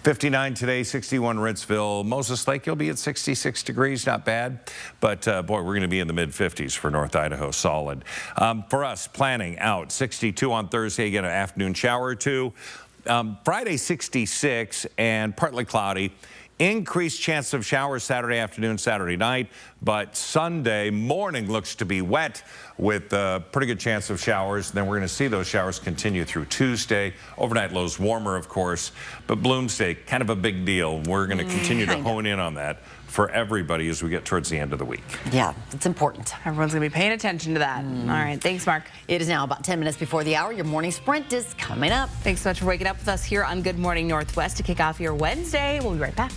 59 today, 61 Ritzville. Moses Lake, you'll be at 66 degrees, not bad. But boy, we're going to be in the mid-50s for North Idaho, solid. For us, planning out, 62 on Thursday, again, an afternoon shower or two. Friday, 66 and partly cloudy. Increased chance of showers Saturday afternoon, Saturday night, but Sunday morning looks to be wet with a pretty good chance of showers. And then we're going to see those showers continue through Tuesday. Overnight lows warmer, of course, but Bloomsday, kind of a big deal. We're going to continue to hone in on that for everybody as we get towards the end of the week.
Yeah, it's important.
Everyone's going to be paying attention to that. All right, thanks, Mark.
It is now about 10 minutes before the hour. Your morning sprint is coming up.
Thanks so much for waking up with us here on Good Morning Northwest to kick off your Wednesday. We'll be right back.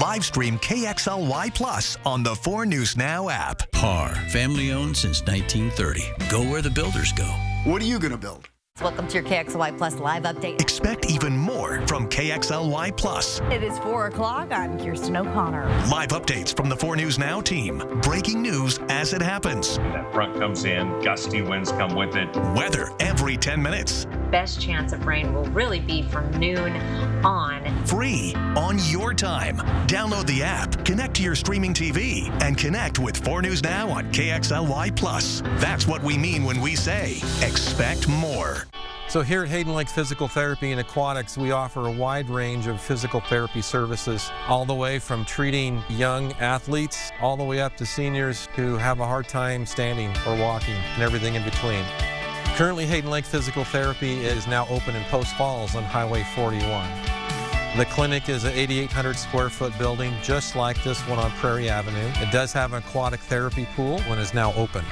Live stream KXLY Plus on the 4 News Now app.
PAR, family owned since 1930. Go where the builders go.
What are you going to build?
Welcome to your KXLY Plus live update.
Expect even more from KXLY Plus.
It is 4 o'clock. I'm Kirsten O'Connor.
Live updates from the 4 News Now team. Breaking news as it happens.
That front comes in, gusty winds come with it.
Weather every 10 minutes.
Best chance of rain will really be from noon on.
Free on your time. Download the app, connect to your streaming TV, and connect with 4 News Now on KXLY Plus. That's what we mean when we say expect more.
So here at Hayden Lake Physical Therapy and Aquatics, we offer a wide range of physical therapy services, all the way from treating young athletes, all the way up to seniors who have a hard time standing or walking, and everything in between. Currently, Hayden Lake Physical Therapy is now open in Post Falls on Highway 41. The clinic is an 8,800 square foot building, just like this one on Prairie Avenue. It does have an aquatic therapy pool and is now open.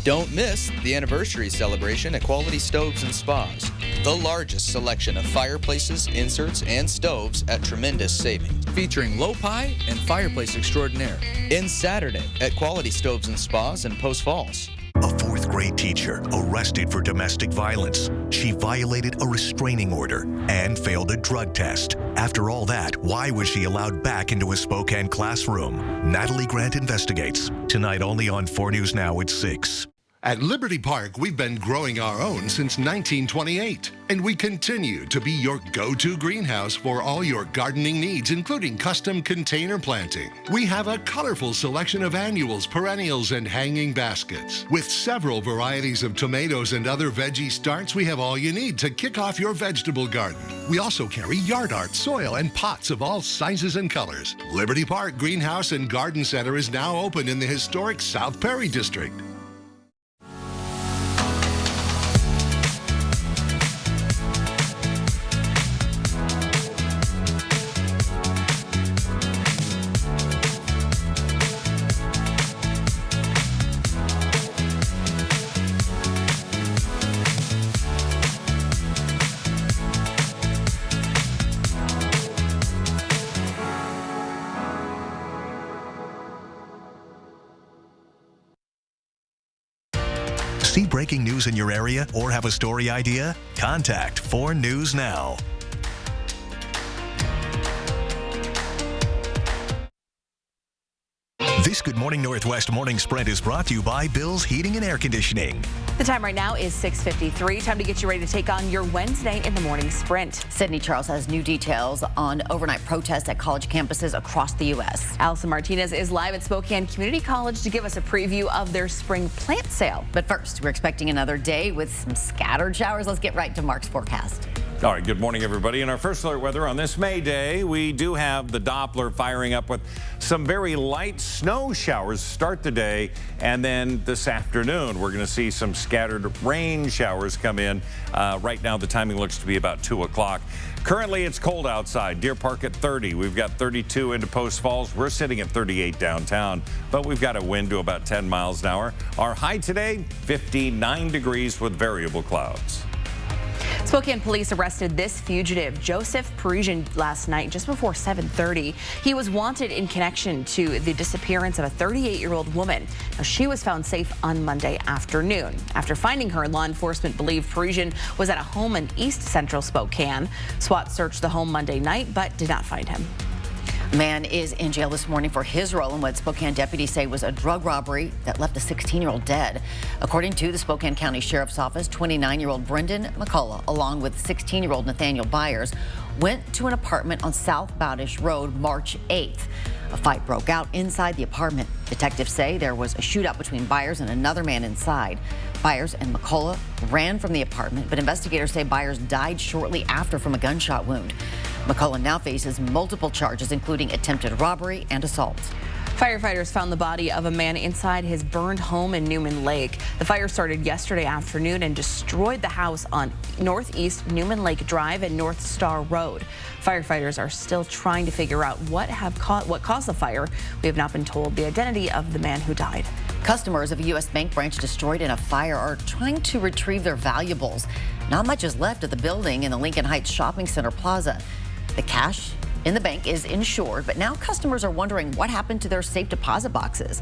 Don't miss the anniversary celebration at Quality Stoves and Spas. The largest selection of fireplaces, inserts, and stoves at tremendous savings. Featuring low pie and fireplace extraordinaire. In Saturday at Quality Stoves and Spas in Post Falls.
A 4th grade teacher arrested for domestic violence. She violated a restraining order and failed a drug test. After all that, why was she allowed back into a Spokane classroom? Natalie Grant investigates. Tonight only on 4 News Now at 6.
At Liberty Park, we've been growing our own since 1928, and we continue to be your go-to greenhouse for all your gardening needs, including custom container planting. We have a colorful selection of annuals, perennials, and hanging baskets. With several varieties of tomatoes and other veggie starts, we have all you need to kick off your vegetable garden. We also carry yard art, soil, and pots of all sizes and colors. Liberty Park Greenhouse and Garden Center is now open in the historic South Perry District.
See breaking news in your area or have a story idea? Contact 4 News Now. This Good Morning Northwest Morning Sprint is brought to you by Bill's Heating and Air Conditioning.
The time right now is 6:53. Time to get you ready to take on your Wednesday in the morning sprint.
Sydney Charles has new details on overnight protests at college campuses across the U.S.
Allison Martinez is live at Spokane Community College to give us a preview of their spring plant sale.
But first, we're expecting another day with some scattered showers. Let's get right to Mark's forecast.
All right, good morning, everybody. In our first alert weather on this May Day, we do have the Doppler firing up with some very light snow showers to start the day. And then this afternoon, we're going to see some scattered rain showers come in. Right now, the timing looks to be about 2 o'clock. Currently, it's cold outside. Deer Park at 30. We've got 32 into Post Falls. We're sitting at 38 downtown, but we've got a wind to about 10 miles an hour. Our high today, 59 degrees with variable clouds.
Spokane police arrested this fugitive, Joseph Parisian, last night just before 7:30. He was wanted in connection to the disappearance of a 38-year-old woman. Now, she was found safe on Monday afternoon. After finding her, law enforcement believed Parisian was at a home in East Central Spokane. SWAT searched the home Monday night but did not find him.
A man is in jail this morning for his role in what Spokane deputies say was a drug robbery that left a 16-year-old dead. According to the Spokane County Sheriff's Office, 29-year-old Brendan McCullough, along with 16-year-old Nathaniel Byers, went to an apartment on South Bowdish Road March 8th. A fight broke out inside the apartment. Detectives say there was a shootout between Byers and another man inside. Byers and McCullough ran from the apartment, but investigators say Byers died shortly after from a gunshot wound. McCullough now faces multiple charges, including attempted robbery and assault.
Firefighters found the body of a man inside his burned home in Newman Lake. The fire started yesterday afternoon and destroyed the house on Northeast Newman Lake Drive and North Star Road. Firefighters are still trying to figure out what caused the fire. We have not been told the identity of the man who died.
Customers of a U.S. Bank branch destroyed in a fire are trying to retrieve their valuables. Not much is left of the building in the Lincoln Heights Shopping Center Plaza. The cash in the bank is insured, but now customers are wondering what happened to their safe deposit boxes.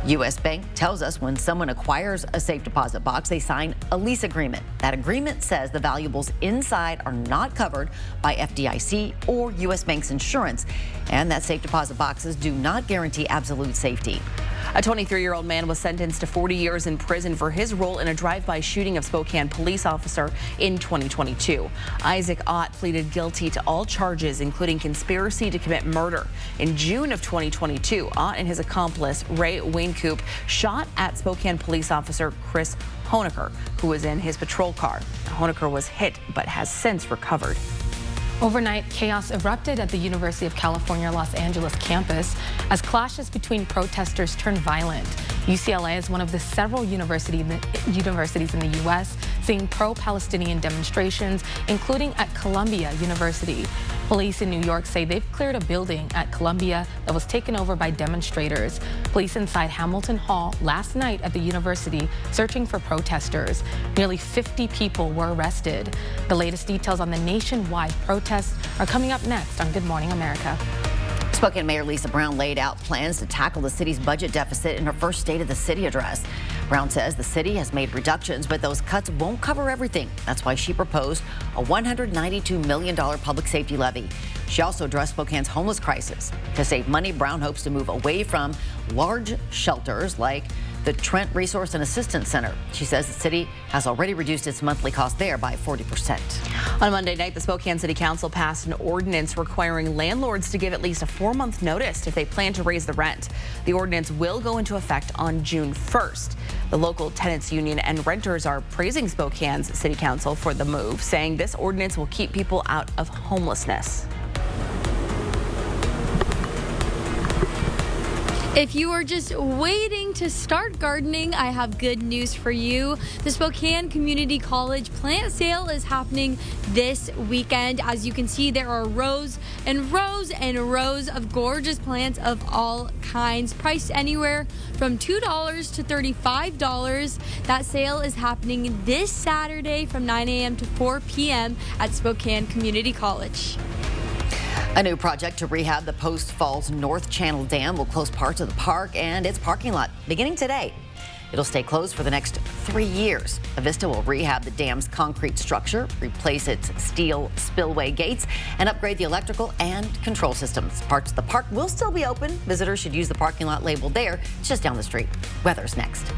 U.S. Bank tells us when someone acquires a safe deposit box, they sign a lease agreement. That agreement says the valuables inside are not covered by FDIC or U.S. Bank's insurance, and that safe deposit boxes do not guarantee absolute safety.
A 23-year-old man was sentenced to 40 years in prison for his role in a drive-by shooting of Spokane police officer in 2022. Isaac Ott pleaded guilty to all charges, including conspiracy to commit murder. In June of 2022, Ott and his accomplice, Ray Waincoop, shot at Spokane police officer Chris Honecker, who was in his patrol car. Honecker was hit but has since recovered.
Overnight, chaos erupted at the University of California, Los Angeles campus as clashes between protesters turned violent. UCLA is one of the several universities in the U.S. seeing pro-Palestinian demonstrations, including at Columbia University. Police in New York say they've cleared a building at Columbia that was taken over by demonstrators. Police inside Hamilton Hall last night at the university searching for protesters. Nearly 50 people were arrested. The latest details on the nationwide protests are coming up next on Good Morning America.
Spokane Mayor Lisa Brown laid out plans to tackle the city's budget deficit in her first State of the City address. Brown says the city has made reductions, but those cuts won't cover everything. That's why she proposed a $192 million public safety levy. She also addressed Spokane's homeless crisis. To save money, Brown hopes to move away from large shelters like the Trent Resource and Assistance Center. She says the city has already reduced its monthly cost there by 40%.
On Monday night, the Spokane City Council passed an ordinance requiring landlords to give at least a 4-month notice if they plan to raise the rent. The ordinance will go into effect on June 1st. The local tenants union and renters are praising Spokane's City Council for the move, saying this ordinance will keep people out of homelessness.
If you are just waiting to start gardening, I have good news for you. The Spokane Community College plant sale is happening this weekend. As you can see, there are rows and rows and rows of gorgeous plants of all kinds, priced anywhere from $2 to $35. That sale is happening this Saturday from 9 a.m. to 4 p.m. at Spokane Community College.
A new project to rehab the Post Falls North Channel Dam will close parts of the park and its parking lot beginning today. It'll stay closed for the next 3 years. Avista will rehab the dam's concrete structure, replace its steel spillway gates, and upgrade the electrical and control systems. Parts of the park will still be open. Visitors should use the parking lot labeled there. It's just down the street. Weather's next.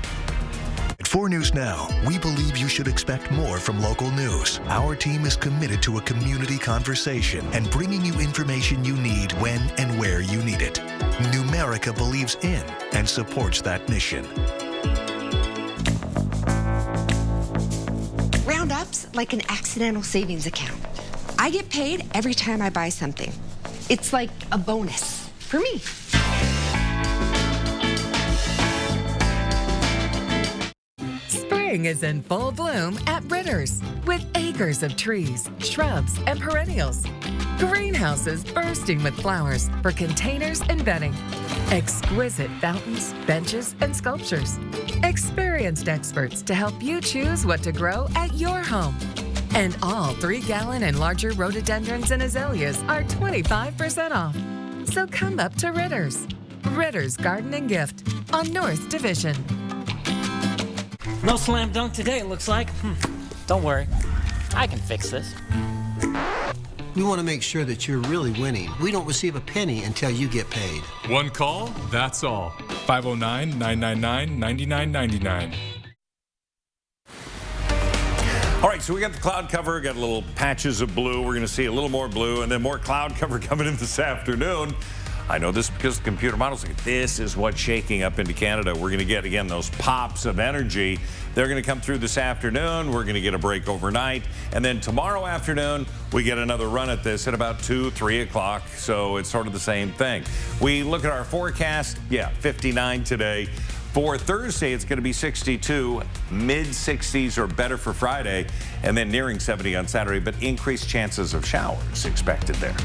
At 4 News Now, we believe you should expect more from local news. Our team is committed to a community conversation and bringing you information you need when and where you need it. Numerica believes in and supports that mission.
Roundup's like an accidental savings account. I get paid every time I buy something. It's like a bonus for me.
Spring is in full bloom at Ritter's with acres of trees, shrubs, and perennials. Greenhouses bursting with flowers for containers and bedding. Exquisite fountains, benches, and sculptures. Experienced experts to help you choose what to grow at your home. And all 3-gallon and larger rhododendrons and azaleas are 25% off. So come up to Ritter's. Ritter's Garden and Gift on North Division.
No slam dunk today, it looks like. Don't worry, I can fix this.
We want to make sure that you're really winning. We don't receive a penny until you get paid.
One call, that's all. 509-999-9999.
All right, so we got the cloud cover, got little patches of blue. We're going to see a little more blue and then more cloud cover coming in this afternoon. I know this because the computer models, this is what's shaking up into Canada. We're going to get, again, those pops of energy. They're going to come through this afternoon. We're going to get a break overnight. And then tomorrow afternoon, we get another run at this at about 2, 3 o'clock. So it's sort of the same thing. We look at our forecast. 59 today. For Thursday, it's going to be 62, mid-60s or better for Friday, and then nearing 70 on Saturday, but increased chances of showers expected there.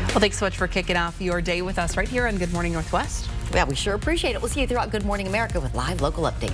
Well, thanks so much for kicking off your day with us right here on Good Morning Northwest.
Yeah, we sure appreciate it. We'll see you throughout Good Morning America with live local updates.